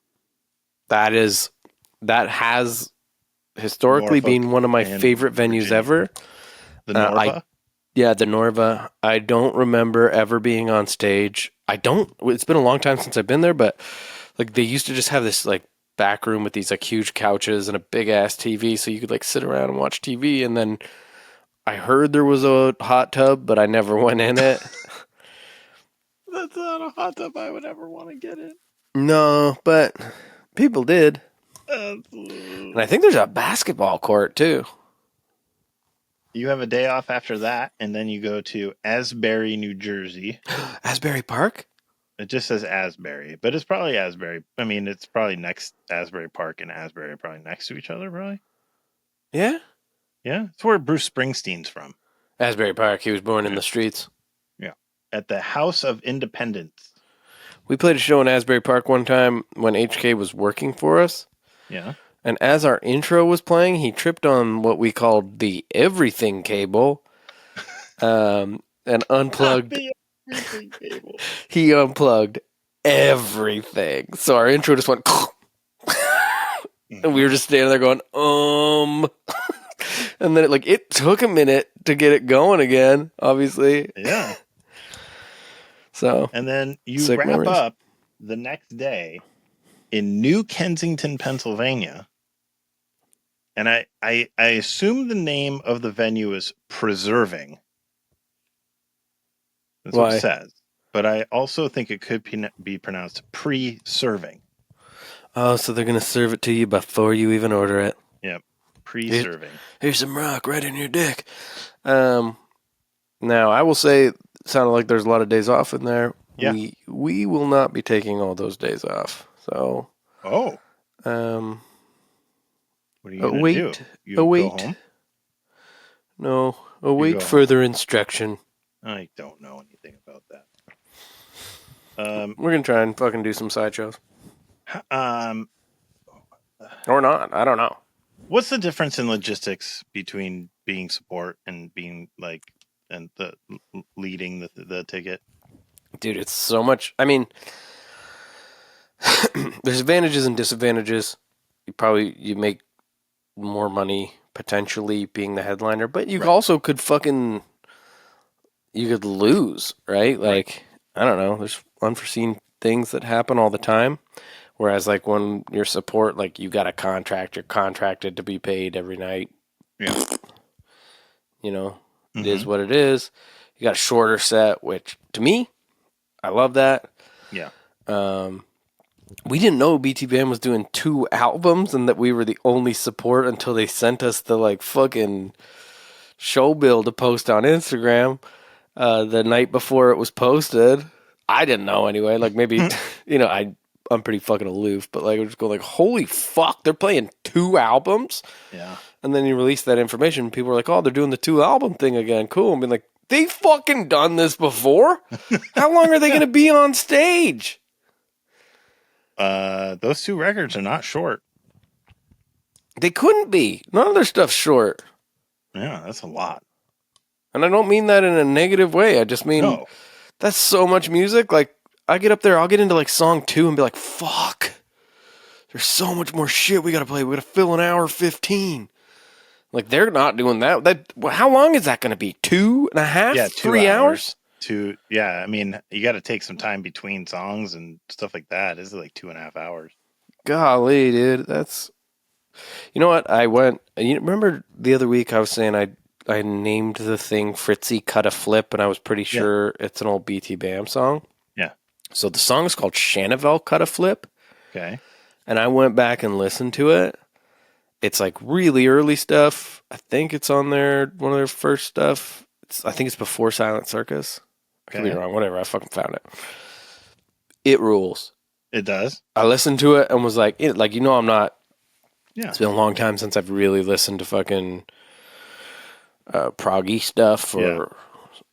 That has historically been one of my favorite venues Virginia. Ever. The Norva? The Norva. I don't remember ever being on stage. It's been a long time since I've been there, but like they used to just have this like back room with these like huge couches and a big ass TV so you could like sit around and watch TV. And then I heard there was a hot tub, but I never went in it. That's not a hot tub I would ever want to get in. No, but people did. And I think there's a basketball court too. You have a day off after that, and then you go to Asbury, New Jersey. Asbury Park? It just says Asbury, but it's probably Asbury. I mean, it's probably next. Asbury Park and Asbury are probably next to each other, probably. Yeah? Yeah, it's where Bruce Springsteen's from. Asbury Park. He was born in the streets. Yeah. At the House of Independence. We played a show in Asbury Park one time when HK was working for us. Yeah. And as our intro was playing, he tripped on what we called the everything cable and unplugged. The everything cable. He unplugged everything. So our intro just went. And we were just standing there going, And then it took a minute to get it going again, obviously. Yeah. So. And then you wrap up the next day in New Kensington, Pennsylvania. And I assume the name of the venue is Preserving. That's what it says. But I also think it could be pronounced pre-serving. Oh, so they're going to serve it to you before you even order it. Yep. Pre-serving. Here's some rock right in your dick. Now, I will say, it sounded like there's a lot of days off in there. Yeah. We will not be taking all those days off. So. Oh. What are you going to do? You go home? No. Await further instruction. I don't know anything about that. We're going to try and fucking do some sideshows. Or not. I don't know. What's the difference in logistics between being support and being and the leading the ticket? Dude, it's so much. I mean, there's advantages and disadvantages. You make more money potentially being the headliner, but you also could you could lose, right? Like, I don't know. There's unforeseen things that happen all the time. Whereas when you're support, you got a contract, you're contracted to be paid every night. Yeah. It is what it is. You got a shorter set, which to me, I love that. Yeah. We didn't know BT Bam was doing 2 albums and that we were the only support until they sent us the like fucking show bill to post on Instagram the night before it was posted. I didn't know anyway. Like maybe I'm pretty fucking aloof, but like I was just going like, holy fuck, they're playing 2 albums. Yeah. And then you release that information, people are like, oh, they're doing the 2 album thing again. Cool. And being like, they fucking done this before. How long are they going to be on stage? Those 2 records are not short. They couldn't be. None of their stuff's short. Yeah, that's a lot. And I don't mean that in a negative way. I just mean that's so much music. Like, I get up there, I'll get into like song 2 and be like, fuck. There's so much more shit we got to play. We got to fill an hour 15. Like, they're not doing that. How long is that going to be? 2.5? Yeah, 3 hours? I mean, you got to take some time between songs and stuff like that. This is like 2.5 hours. Golly, dude. That's... You know what? You remember the other week I was saying I named the thing Fritzy Cut a Flip, and I was pretty sure it's an old BT Bam song. Yeah. So the song is called Shanavel Cut a Flip. Okay. And I went back and listened to it. It's like really early stuff. I think it's on one of their first stuff. I think it's before Silent Circus. I could be wrong. Whatever. I fucking found it. It rules. It does. I listened to it and was like, I'm not. Yeah. It's been a long time since I've really listened to fucking proggy stuff or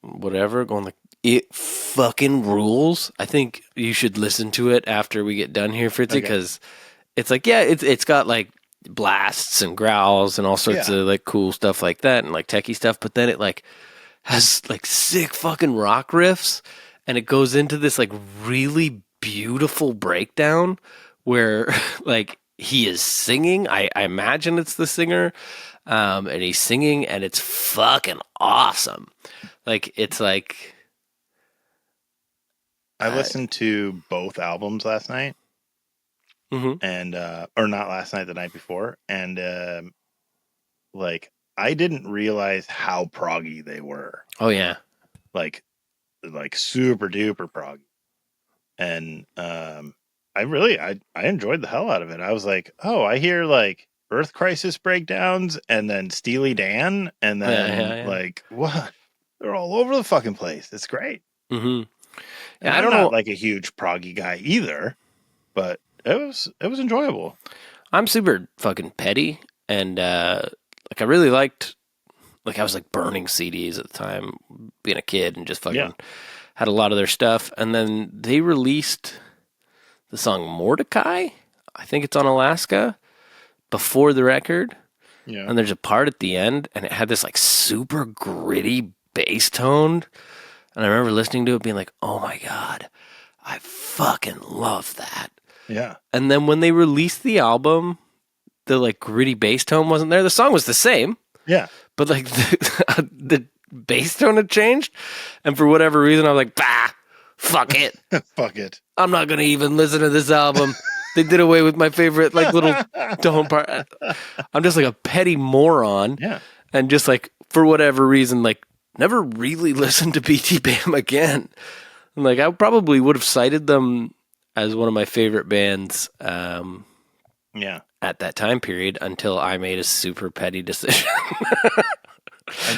whatever. Going like, it fucking rules. I think you should listen to it after we get done here, Fritzy, because it's like, it's got like blasts and growls and all sorts of like cool stuff like that and like techie stuff, but then it like has like sick fucking rock riffs and it goes into this like really beautiful breakdown where like he is singing. I imagine it's the singer, and he's singing and it's fucking awesome. Like it's like I listened to both albums last night. And or not last night, the night before, and like I didn't realize how proggy they were. Oh yeah, like super duper proggy, and I enjoyed the hell out of it. I was like, oh, I hear like Earth Crisis breakdowns, and then Steely Dan, and then like what? They're all over the fucking place. It's great. Yeah, I don't know, like a huge proggy guy either, but it was enjoyable. I'm super fucking petty, and like I really liked, like I was like burning CDs at the time, being a kid, and just fucking had a lot of their stuff. And then they released the song Mordecai. I think it's on Alaska before the record. Yeah. And there's a part at the end, and it had this like super gritty bass tone. And I remember listening to it, being like, "Oh my god, I fucking love that." Yeah. And then when they released the album, the like gritty bass tone wasn't there. The song was the same. Yeah. But like the bass tone had changed. And for whatever reason, I was like, bah, fuck it. Fuck it. I'm not going to even listen to this album. They did away with my favorite like little tone part. I'm just like a petty moron. Yeah. And just like, for whatever reason, like never really listened to BT Bam again. And like I probably would have cited them as one of my favorite bands at that time period until I made a super petty decision.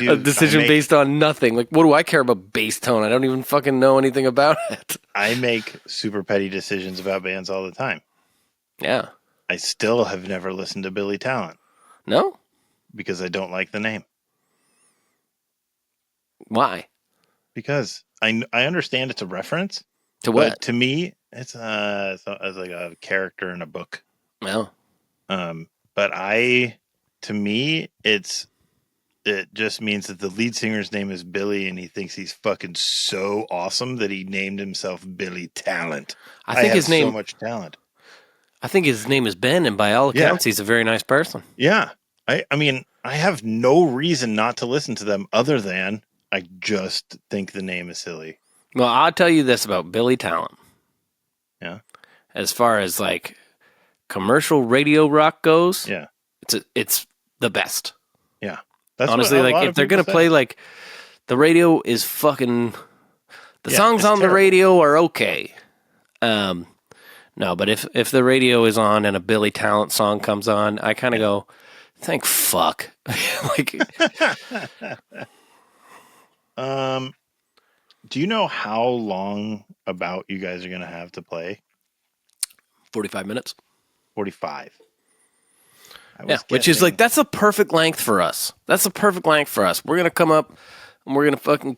A decision based on nothing. Like, what do I care about bass tone? I don't even fucking know anything about it. I make super petty decisions about bands all the time. Yeah. I still have never listened to Billy Talent. No? Because I don't like the name. Why? Because I understand it's a reference. To what? But to me, it's like a character in a book. No. But to me, it just means that the lead singer's name is Billy, and he thinks he's fucking so awesome that he named himself Billy Talent. I think his name so much talent. I think his name is Ben, and by all accounts, he's a very nice person. Yeah. I mean, I have no reason not to listen to them other than I just think the name is silly. Well, I'll tell you this about Billy Talent. Yeah. As far as like commercial radio rock goes, it's the best. Yeah. That's honestly, like if they're gonna play, like the radio is fucking. The songs on the radio are okay. No, but if the radio is on and a Billy Talent song comes on, I kind of go, thank fuck. Like, do you know how long about you guys are going to have to play? 45 minutes. 45. Which is like, that's a perfect length for us. That's a perfect length for us. We're going to come up and we're going to fucking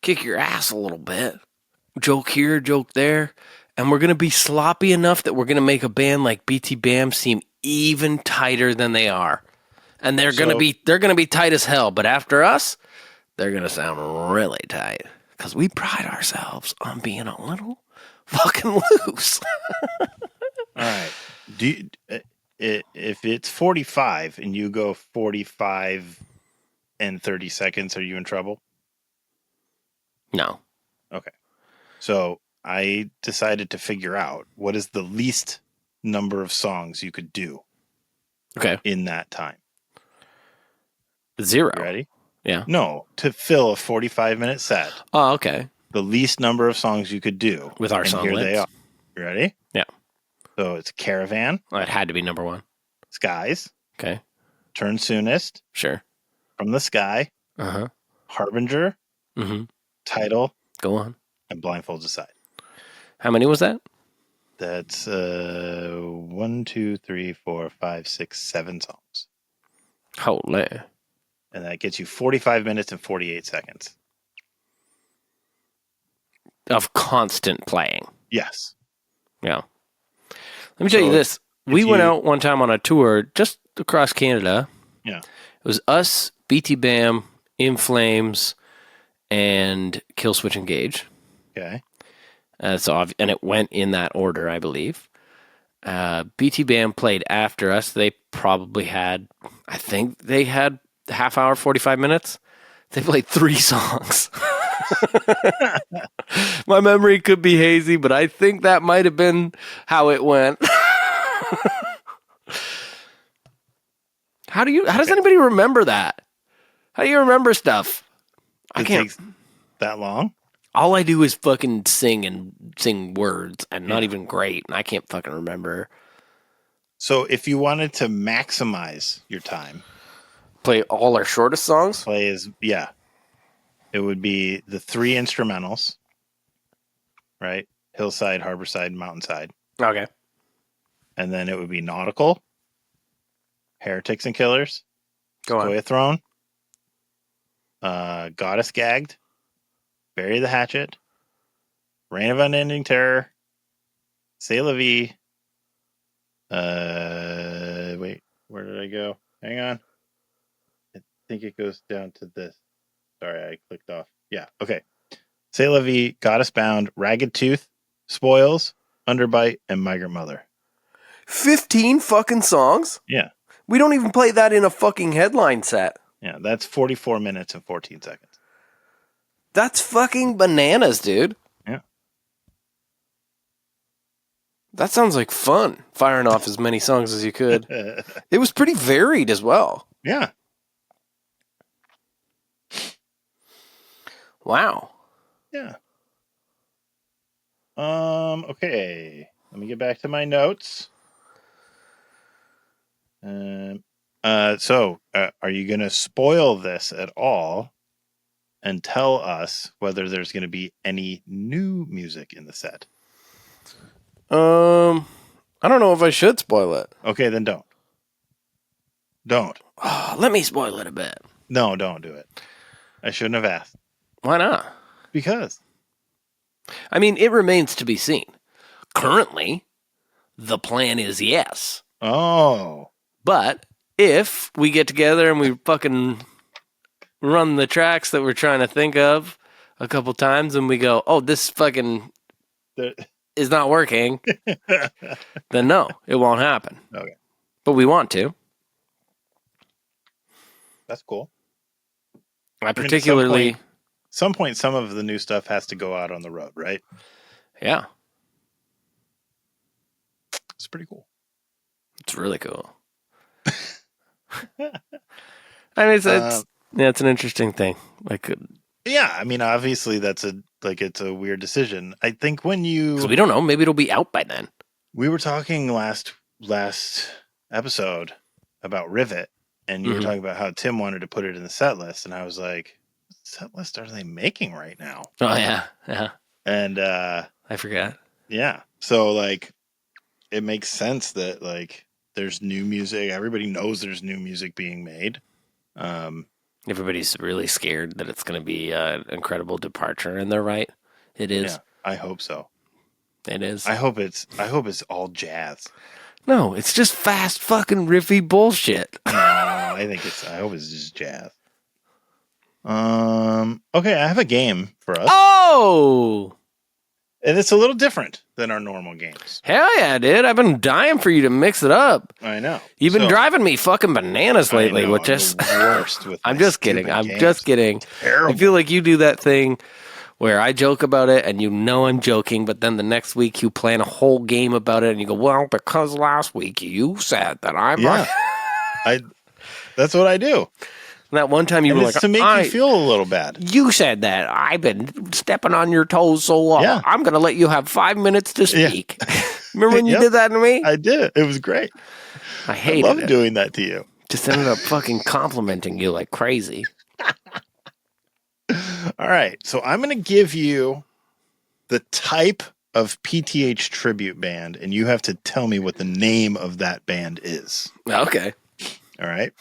kick your ass a little bit. Joke here, joke there. And we're going to be sloppy enough that we're going to make a band like BT Bam seem even tighter than they are. And they're going to be tight as hell. But after us, they're going to sound really tight. Because we pride ourselves on being a little fucking loose. All right. If it's 45 and you go 45 and 30 seconds, are you in trouble? No. Okay. So I decided to figure out what is the least number of songs you could do. Okay. In that time. 0. You ready? Yeah. No, to fill a 45-minute set. Oh, okay. The least number of songs you could do. With our song here list. They are. You ready? Yeah. So it's Caravan. Oh, it had to be number 1. Skies. Okay. Turn Soonest. Sure. From the Sky. Uh-huh. Harbinger. Mm-hmm. Title. Go on. And Blindfolds Aside. How many was that? That's 1, 2, 3, 4, 5, 6, 7 songs. Holy. And that gets you 45 minutes and 48 seconds. Of constant playing. Yes. Yeah. Let me tell you this. We went out one time on a tour just across Canada. Yeah. It was us, BT Bam, In Flames, and Killswitch Engage. Okay. And it went in that order, I believe. BT Bam played after us. They probably had, I think they had half hour, 45 minutes. They played 3 songs. My memory could be hazy, but I think that might have been how it went. How does anybody remember that? How do you remember stuff? It takes that long? All I do is fucking sing words and not even great, and I can't fucking remember. So if you wanted to maximize your time, play all our shortest songs? It would be the 3 instrumentals, right? Hillside, Harborside, Mountainside. Okay. And then it would be Nautical, Heretics and Killers, Sequoia Throne, Goddess Gagged, Bury the Hatchet, Reign of Unending Terror, C'est la vie. Wait, where did I go? Hang on. I think it goes down to this. Sorry, I clicked off. Yeah, okay. C'est la vie, Goddess Bound, Ragged Tooth, Spoils, Underbite, and Migrant Mother. 15 fucking songs? Yeah. We don't even play that in a fucking headline set. Yeah, that's 44 minutes and 14 seconds. That's fucking bananas, dude. Yeah. That sounds like fun, firing off as many songs as you could. It was pretty varied as well. Yeah. Wow. Yeah. Okay. Let me get back to my notes. So, are you going to spoil this at all and tell us whether there's going to be any new music in the set? I don't know if I should spoil it. Okay, then don't. Don't. Oh, let me spoil it a bit. No, don't do it. I shouldn't have asked. Why not? Because. I mean, it remains to be seen. Currently, the plan is yes. Oh. But if we get together and we fucking run the tracks that we're trying to think of a couple times and we go, oh, this fucking is not working, then no, it won't happen. Okay. But we want to. That's cool. I particularly... some point, some of the new stuff has to go out on the road, right? Yeah. It's pretty cool. It's really cool. I mean, it's an interesting thing. Like, yeah, I mean, obviously that's like it's a weird decision. I think when you... Because we don't know. Maybe it'll be out by then. We were talking last episode about Rivet, and you were talking about how Tim wanted to put it in the set list, and I was like, what set list are they making right now? Oh, yeah. And I forgot. Yeah. So, like, it makes sense that, like, there's new music. Everybody knows there's new music being made. Everybody's really scared that it's going to be an incredible departure, and they're right. It is. Yeah, I hope so. It is. I hope it's all jazz. No, it's just fast fucking riffy bullshit. No, I hope it's just jazz. Okay, I have a game for us. Oh! And it's a little different than our normal games. Hell yeah, dude. I've been dying for you to mix it up. I know. You've been driving me fucking bananas lately. I know, with just worst with I'm just kidding. I'm games. just kidding. Terrible. I feel like you do that thing where I joke about it and you know I'm joking, but then the next week you plan a whole game about it and you go, well, because last week you said that I'm... Yeah. That's what I do. That one time you were like, to make you feel a little bad. You said that. I've been stepping on your toes so long. Yeah. I'm going to let you have 5 minutes to speak. Yeah. Remember when you did that to me? I did. It was great. I love doing that to you. Just ended up fucking complimenting you like crazy. All right. So I'm going to give you the type of PTH tribute band, and you have to tell me what the name of that band is. Okay. All right.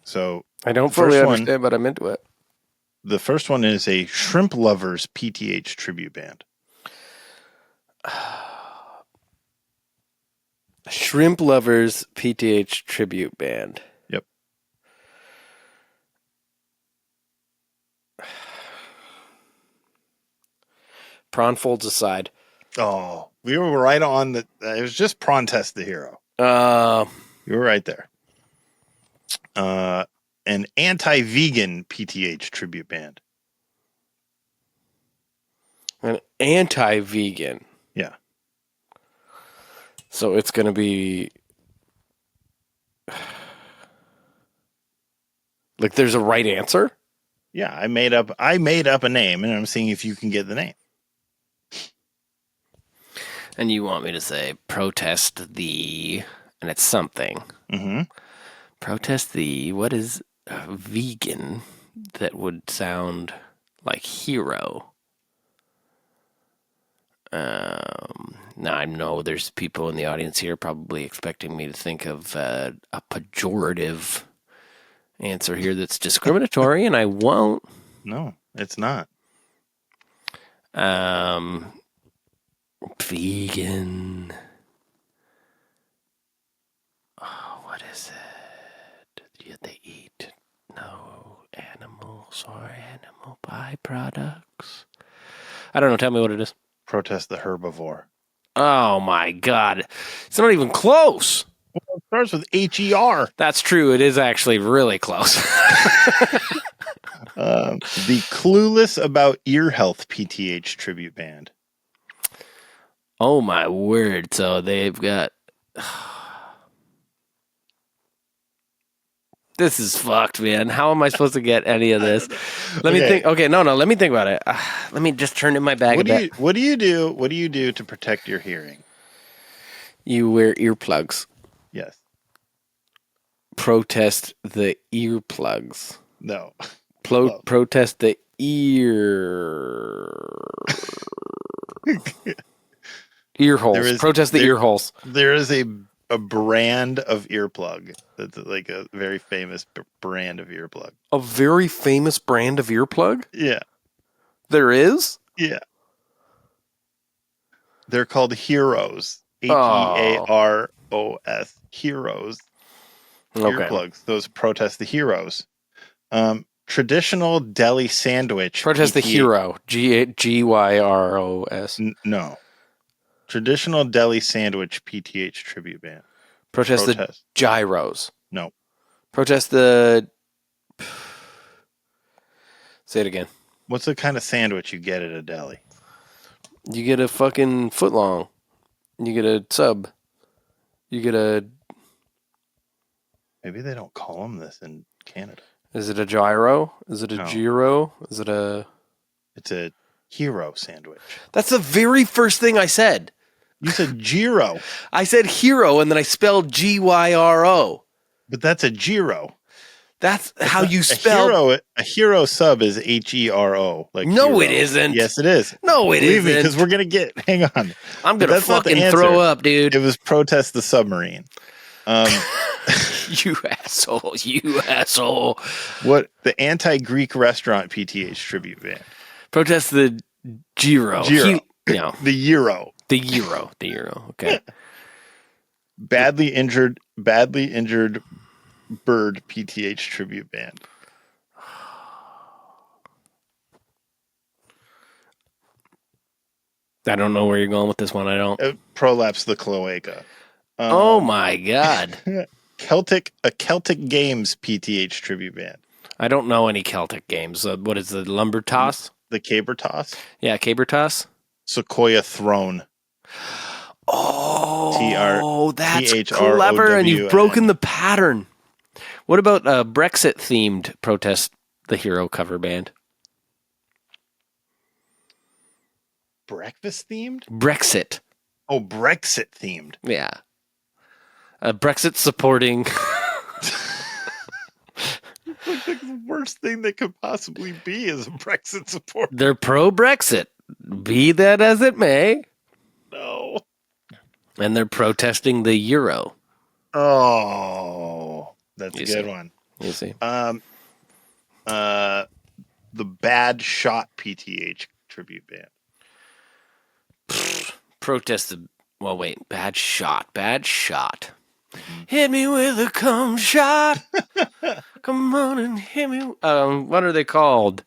So I don't fully understand, but I'm into it. The first one is a Shrimp Lovers PTH tribute band. Shrimp Lovers PTH tribute band. Yep. Prawn folds aside. Oh, we were right on the... It was just Protestthehero. You were right there. An anti-vegan PTH tribute band. An anti-vegan. Yeah. So it's going to be... Like there's a right answer? Yeah, I made up a name, and I'm seeing if you can get the name. And you want me to say protest the... And it's something. Mm-hmm. Protest the... What is vegan that would sound like hero? Now I know there's people in the audience here probably expecting me to think of a pejorative answer here that's discriminatory, and I won't. No, it's not. Vegan. Oh, what is it? Do they eat no animals or animal byproducts? I don't know. Tell me what it is. Protest the Herbivore. Oh, my God. It's not even close. Well, it starts with H-E-R. That's true. It is actually really close. The Clueless About Ear Health PTH tribute band. Oh, my word. So they've got... This is fucked, man. How am I supposed to get any of this? Let me think. Okay, no. Let me think about it. Let me just turn in my bag a bit. What do you do? What do you do to protect your hearing? You wear earplugs. Yes. Protest the earplugs. No. Protest the ear... ear holes. Protest the ear holes. There is a brand of earplug that's like a very famous brand of earplug. A very famous brand of earplug? Yeah. There is? Yeah. They're called Heroes. Hearos. Heroes. Okay. Earplugs. Those protest the heroes. Traditional deli sandwich. Protest the hero. Gyros. No. Traditional deli sandwich PTH tribute band. Protest the gyros. No. Protest the... Say it again. What's the kind of sandwich you get at a deli? You get a fucking footlong. You get a sub. You get a... Maybe they don't call them this in Canada. Is it a gyro? Is it a gyro? Is it a... It's a Hero sandwich. That's the very first thing I said. You said gyro. I said hero, and then I spelled Gyro. But that's a gyro. That's how you spell. A hero sub is Hero. Like no, hero. It isn't. Yes, it is. No, it Believe isn't. me, because we're gonna get. Hang on. I'm gonna fucking throw up, dude. It was Protest the Submarine. You asshole. You asshole. What the anti-Greek restaurant PTH tribute band? Protest the Gyro. No, the Euro. The Euro. The Euro. Okay. Badly injured bird PTH tribute band. I don't know where you're going with this one. I don't. Prolapse the Cloaca. Oh my God. Celtic Games PTH tribute band. I don't know any Celtic games. What is the lumber toss? The caber toss? Yeah, caber toss. Sequoia Throne. Oh, that's clever, and you've broken the pattern. What about Brexit-themed Protest the Hero cover band? Breakfast themed? Brexit. Oh, Brexit themed. Yeah. Brexit supporting. Like the worst thing that could possibly be is a Brexit support. They're pro-Brexit. Be that as it may. No. And they're protesting the euro. Oh, that's a good one. You see. The Bad Shot PTH tribute band. Protest the. Well, wait. Bad shot. Hit me with a cum shot. Come on and hit me. What are they called?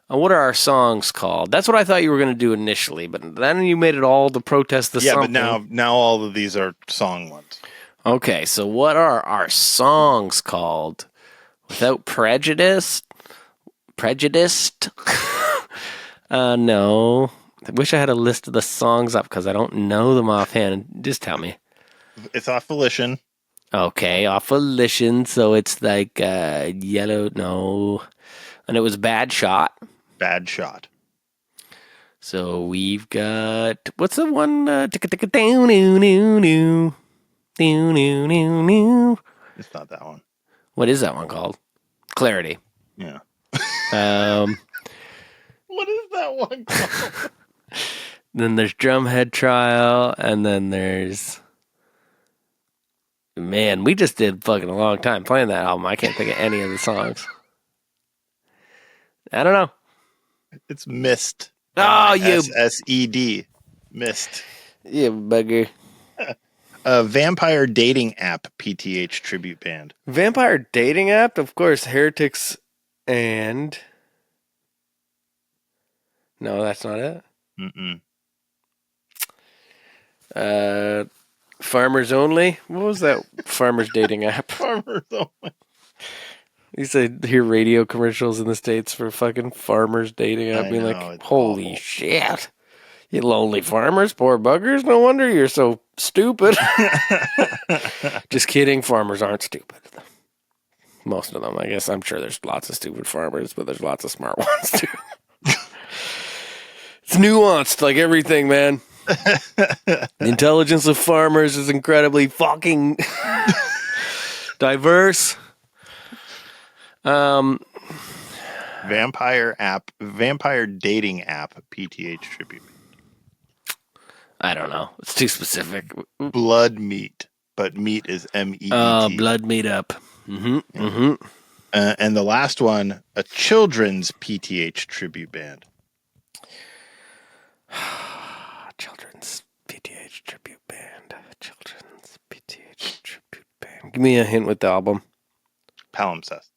What are our songs called? That's what I thought you were going to do initially, but then you made it all to protest the something. Yeah, but now all of these are song ones. Okay, so what are our songs called? Without prejudice? Prejudiced? No. I wish I had a list of the songs up because I don't know them offhand. Just tell me. It's off Volition. Okay, off Volition. So it's like Yellow. No. And it was Bad Shot. Bad Shot. So we've got. What's the one? It's not that one. What is that one called? Clarity. Yeah. What is that one called? Then there's Drumhead Trial, and then there's... Man, we just did fucking a long time playing that album. I can't think of any of the songs. I don't know. It's Mist. Oh, you... S-S-E-D. Mist. You bugger. A vampire dating app PTH tribute band. Vampire dating app? Of course, Heretics and... No, that's not it. Mm-mm. Farmers Only? What was that farmers dating app? Farmers Only. You said hear radio commercials in the States for fucking farmers dating app. Being like, holy awful. Shit. You lonely farmers, poor buggers. No wonder you're so stupid. Just kidding. Farmers aren't stupid. Most of them, I guess. I'm sure there's lots of stupid farmers, but there's lots of smart ones too. It's nuanced like everything, man. The intelligence of farmers is incredibly fucking diverse. Vampire dating app PTH tribute. I don't know. It's too specific. Blood Meat, but meat is M-E-E-T. Blood Meat Up. Mm-hmm. Yeah. Mm-hmm. And the last one, a children's PTH tribute band. Children's PTH tribute band. Children's PTH tribute band. Give me a hint with the album. Palimpsest.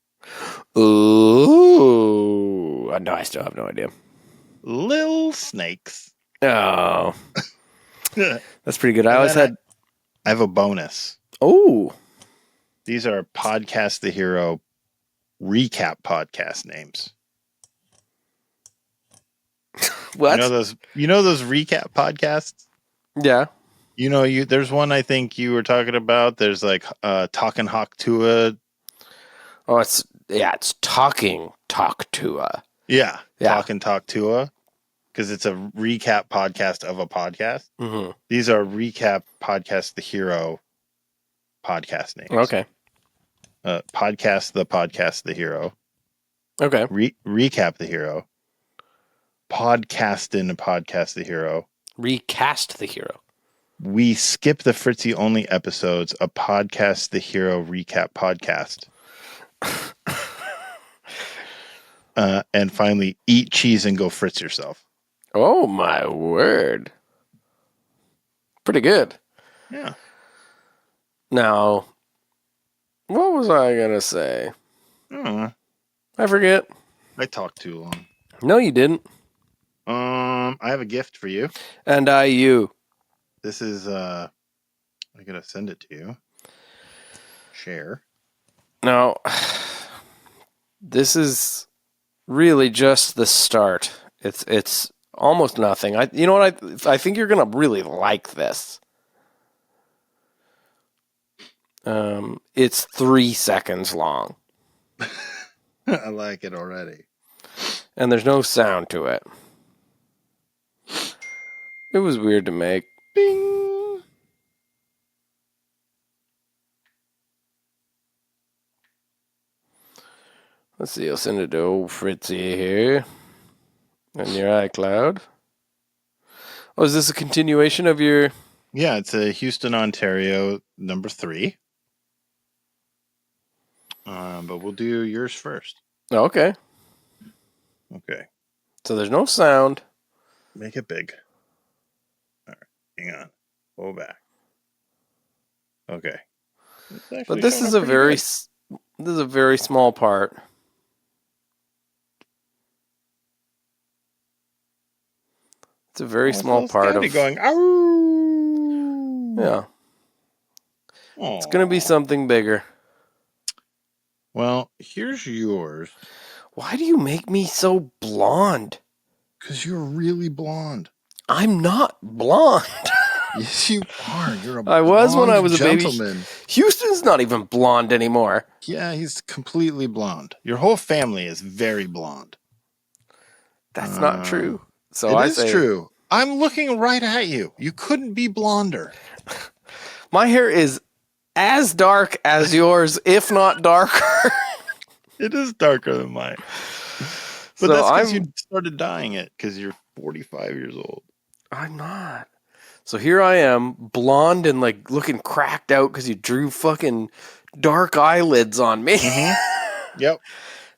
Ooh. No, I still have no idea. Lil Snakes. Oh. That's pretty good. I have a bonus. Oh. These are Podcast the Hero recap podcast names. What? You know those recap podcasts? Yeah. There's one I think you were talking about. There's like Talking Hawk Tua. Oh, it's Talking Talk Tua. Yeah. Talking Talk Tua. because it's a recap podcast of a podcast. Mm-hmm. These are recap podcast the hero podcast names. Okay. Podcast the hero. Okay. Recap the hero. Podcast the hero. Recast the hero. We skip the Fritzy only episodes. A podcast the hero recap podcast. And finally, eat cheese and go Fritz yourself. Oh my word! Pretty good. Yeah. Now, what was I gonna say? I forget. I talked too long. No, you didn't. I have a gift for you. And you. This is I gotta send it to you. Share. Now, this is really just the start. It's almost nothing. You know what? I think you're gonna really like this. It's 3 seconds long. I like it already. And there's no sound to it. It was weird to make. Bing. Let's see, I'll send it to old Fritzy here. And your iCloud. Oh, is this a continuation of your... Yeah, it's a Houston, Ontario, number 3. But we'll do yours first. Oh, okay. Okay. So there's no sound. Make it big. All right. Hang on. Pull back. Okay. But this is a very small part. It's a very small part of going. Ow! Yeah. Aww. It's going to be something bigger. Well, here's yours. Why do you make me so blonde? Because you're really blonde. I'm not blonde. Yes, you are. You're a I was when I was gentleman. A baby. Houston's not even blonde anymore. Yeah, he's completely blonde. Your whole family is very blonde. That's not true. So it is true. I'm looking right at you. You couldn't be blonder. My hair is as dark as yours, if not darker. It is darker than mine. But that's because you started dyeing it because you're 45 years old. I'm not. So here I am, blonde and like looking cracked out because you drew fucking dark eyelids on me. Mm-hmm. Yep.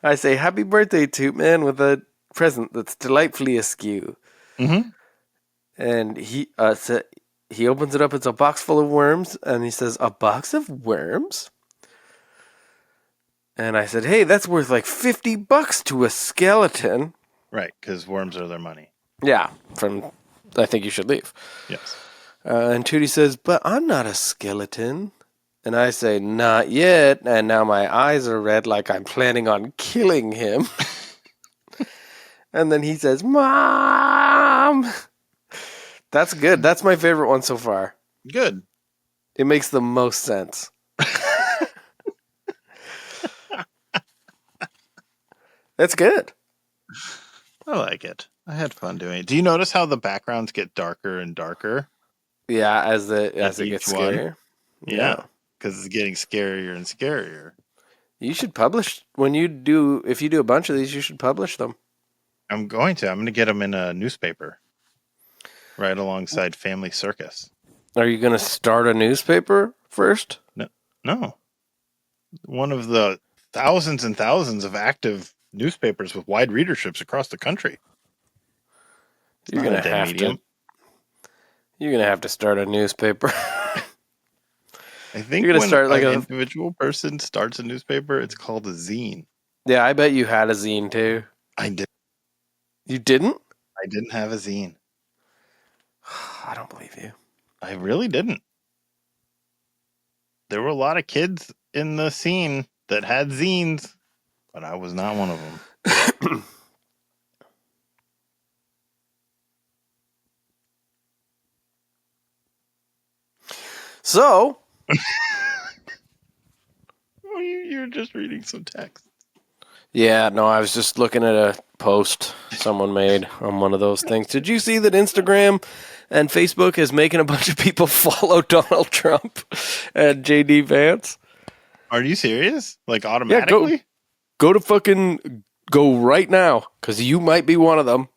I say, happy birthday, Toot Man, with a present that's delightfully askew. Mm-hmm. And he opens it up. It's a box full of worms. And he says, a box of worms? And I said, hey, that's worth like $50 to a skeleton. Right, because worms are their money. Yeah, from I Think You Should Leave. Yes. And Tootie says, but I'm not a skeleton. And I say, not yet. And now my eyes are red like I'm planning on killing him. And then he says, Mom! That's good. That's my favorite one so far. Good. It makes the most sense. That's good. I like it. I had fun doing it. Do you notice how the backgrounds get darker and darker? Yeah, as it gets scarier. Yeah, because it's getting scarier and scarier. You should publish if you do a bunch of these, you should publish them. I'm going to get them in a newspaper right alongside Family Circus. Are you going to start a newspaper first? No. One of the thousands and thousands of active newspapers with wide readerships across the country. You're going to have to start a newspaper. I think you're gonna start like an individual person starts a newspaper, it's called a zine. Yeah, I bet you had a zine too. I did. You didn't? I didn't have a zine. I don't believe you. I really didn't. There were a lot of kids in the scene that had zines, but I was not one of them. So, you're just reading some text. Yeah, no, I was just looking at a post someone made on one of those things. Did you see that Instagram and Facebook is making a bunch of people follow Donald Trump and JD Vance? Are you serious? Like automatically? Yeah, go right now, because you might be one of them.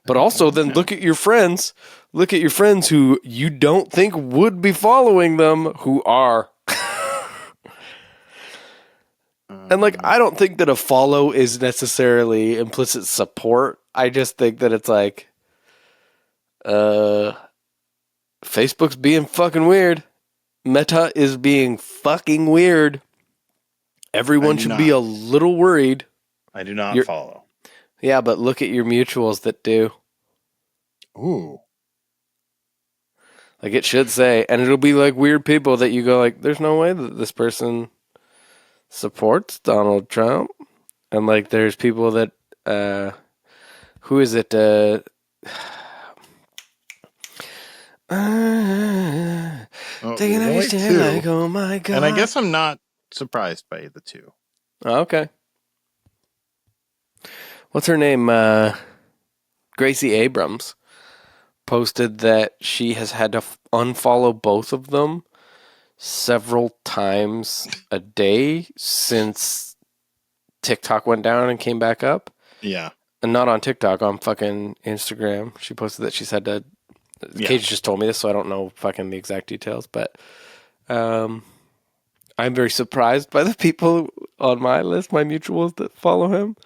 But also then look at your friends. Look at your friends who you don't think would be following them, who are. And like, I don't think that a follow is necessarily implicit support. I just think that it's like, Facebook's being fucking weird. Meta is being fucking weird. Everyone should be a little worried. I do not follow. Yeah, but look at your mutuals that do. Ooh. Like it should say, and it'll be like weird people that you go like, there's no way that this person supports Donald Trump. And like there's people that, who is it? Taking a stand like, oh my God. And I guess I'm not surprised by the two. Oh, okay. What's her name? Gracie Abrams posted that she has had to unfollow both of them several times a day since TikTok went down and came back up. Yeah. And not on TikTok, on fucking Instagram. She posted that she's had to... Kate just told me this, so I don't know fucking the exact details, but I'm very surprised by the people on my list, my mutuals that follow him.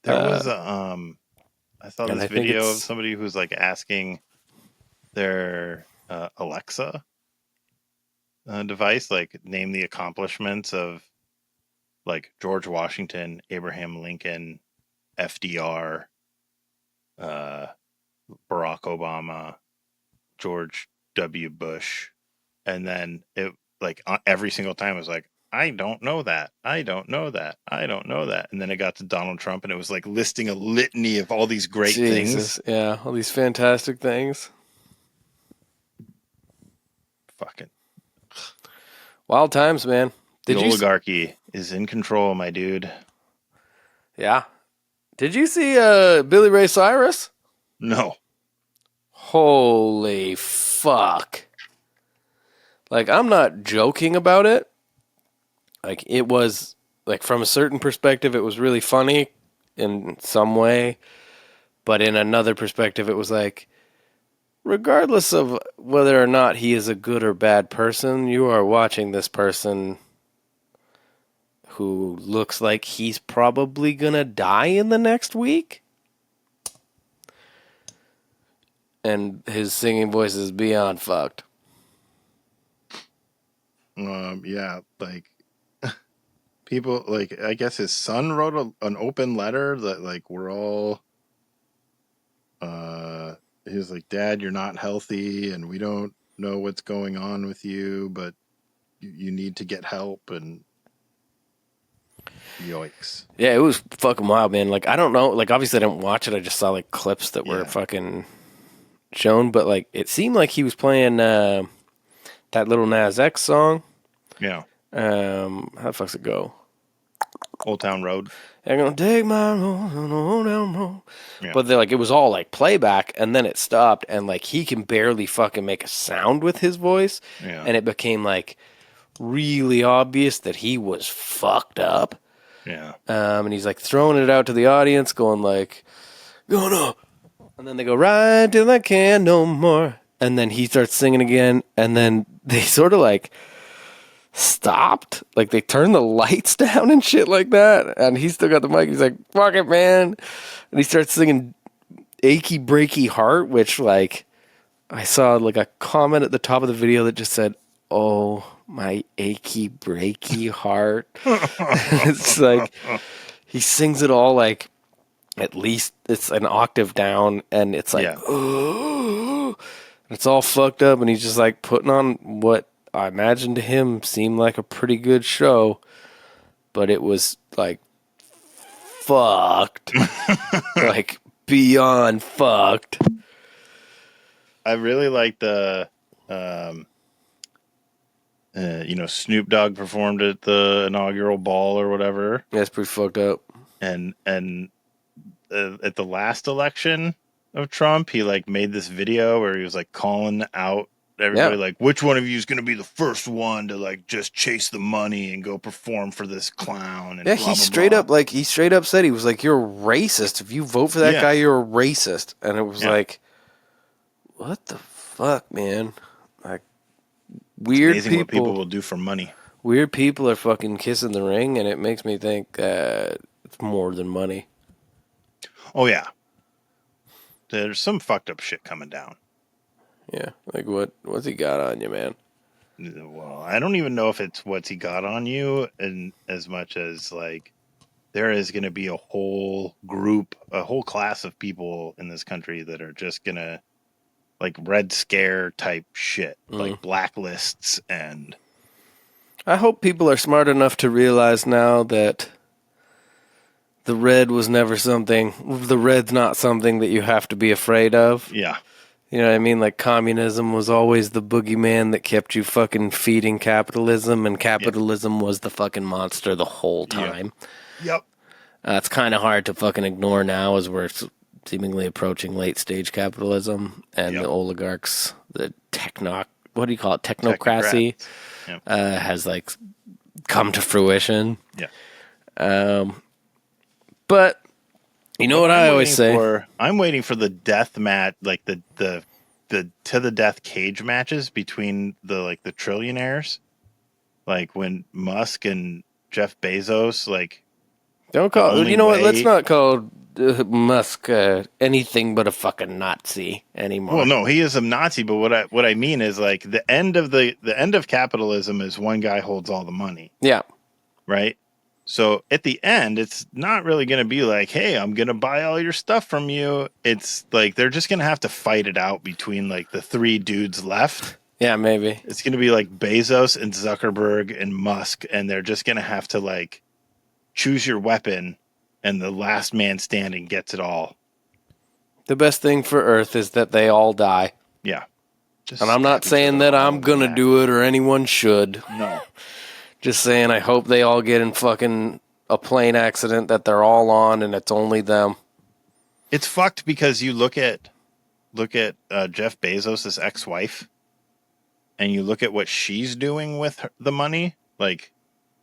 There was I saw this video of somebody who's like asking their Alexa device, like name the accomplishments of like George Washington, Abraham Lincoln, FDR, Barack Obama, George W. Bush, and then it like every single time it was like, I don't know that. I don't know that. I don't know that. And then it got to Donald Trump and it was like listing a litany of all these great things. Yeah, all these fantastic things. Fucking wild times, man. The oligarchy is in control, my dude. Yeah. Did you see Billy Ray Cyrus? No. Holy fuck. Like, I'm not joking about it. Like, it was, like, from a certain perspective, it was really funny in some way. But in another perspective, it was like, regardless of whether or not he is a good or bad person, you are watching this person who looks like he's probably gonna die in the next week. And his singing voice is beyond fucked. Yeah, like people, like I guess his son wrote an open letter that like we're all. He was like, "Dad, you're not healthy, and we don't know what's going on with you, but you need to get help." And yikes! Yeah, it was fucking wild, man. Like I don't know, like obviously I didn't watch it. I just saw like clips that were fucking shown, but like it seemed like he was playing that little Nas X song. Yeah. How the fuck's it go? Old Town Road. I'm gonna take my road on Old Town Road. Yeah. But like it was all like playback, and then it stopped, and like he can barely fucking make a sound with his voice, and it became like really obvious that he was fucked up. Yeah. And he's like throwing it out to the audience, going like, "Gonna," and then they go right till I can't no more, and then he starts singing again, and then they sort of like stopped, like they turned the lights down and shit like that, and he still got the mic. He's like, "Fuck it, man," and he starts singing "Achy Breaky Heart," which like I saw like a comment at the top of the video that just said, "Oh, my achy breaky heart." It's like he sings it all like at least it's an octave down, and it's like oh, it's all fucked up, and he's just like putting on what I imagine to him seemed like a pretty good show, but it was like fucked. Like beyond fucked. I really like the Snoop Dogg performed at the inaugural ball or whatever. Yeah, it's pretty fucked up. and at the last election of Trump, he like made this video where he was like calling out everybody, like, which one of you is going to be the first one to like just chase the money and go perform for this clown? And he straight up said, he was like, you're a racist. If you vote for that guy, you're a racist. And it was like, what the fuck, man? Like, weird it's amazing what people will do for money. Weird people are fucking kissing the ring, and it makes me think it's more than money. Oh, yeah. There's some fucked up shit coming down. Yeah, like what's he got on you, man? Well, I don't even know if it's what's he got on you, and as much as like there is going to be a whole group, a whole class of people in this country that are just going to like Red Scare type shit, like blacklists. And I hope people are smart enough to realize now that the red was never something, the red's not something that you have to be afraid of. Yeah. You know what I mean? Like, communism was always the boogeyman that kept you fucking feeding capitalism, and capitalism was the fucking monster the whole time. Yep. It's kind of hard to fucking ignore now as we're seemingly approaching late-stage capitalism and the oligarchs, the what do you call it? Technocracy has, like, come to fruition. Yeah. But you know what I always say? I'm waiting for the death match, like the to the death cage matches between the trillionaires, like when Musk and Jeff Bezos, like, don't call. You know what? Let's not call Musk anything but a fucking Nazi anymore. Well, no, he is a Nazi, but what I mean is like the end of capitalism is one guy holds all the money. Yeah. Right. So at the end, it's not really going to be like, hey, I'm going to buy all your stuff from you. It's like they're just going to have to fight it out between like the three dudes left. Yeah, maybe. It's going to be like Bezos and Zuckerberg and Musk, and they're just going to have to like choose your weapon, and the last man standing gets it all. The best thing for Earth is that they all die. Yeah. And I'm not saying that I'm going to do it or anyone should. No. Just saying, I hope they all get in fucking a plane accident that they're all on, and it's only them. It's fucked because you look at Jeff Bezos' ex-wife, and you look at what she's doing with the money, like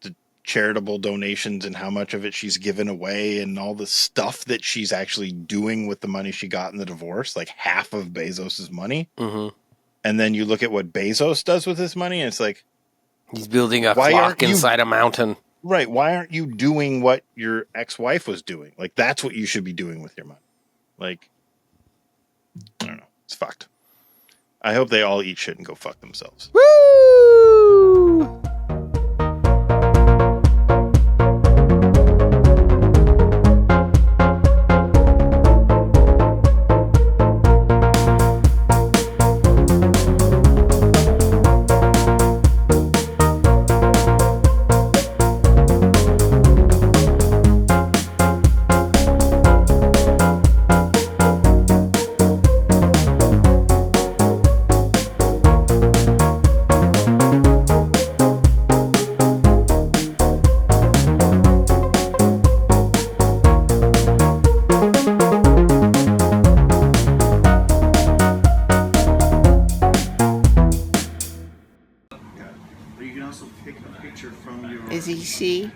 the charitable donations and how much of it she's given away, and all the stuff that she's actually doing with the money she got in the divorce, like half of Bezos' money. Mm-hmm. And then you look at what Bezos does with his money, and it's like, he's building a clock inside a mountain. Right. Why aren't you doing what your ex-wife was doing? Like, that's what you should be doing with your money. Like, I don't know. It's fucked. I hope they all eat shit and go fuck themselves. Woo! Is he she?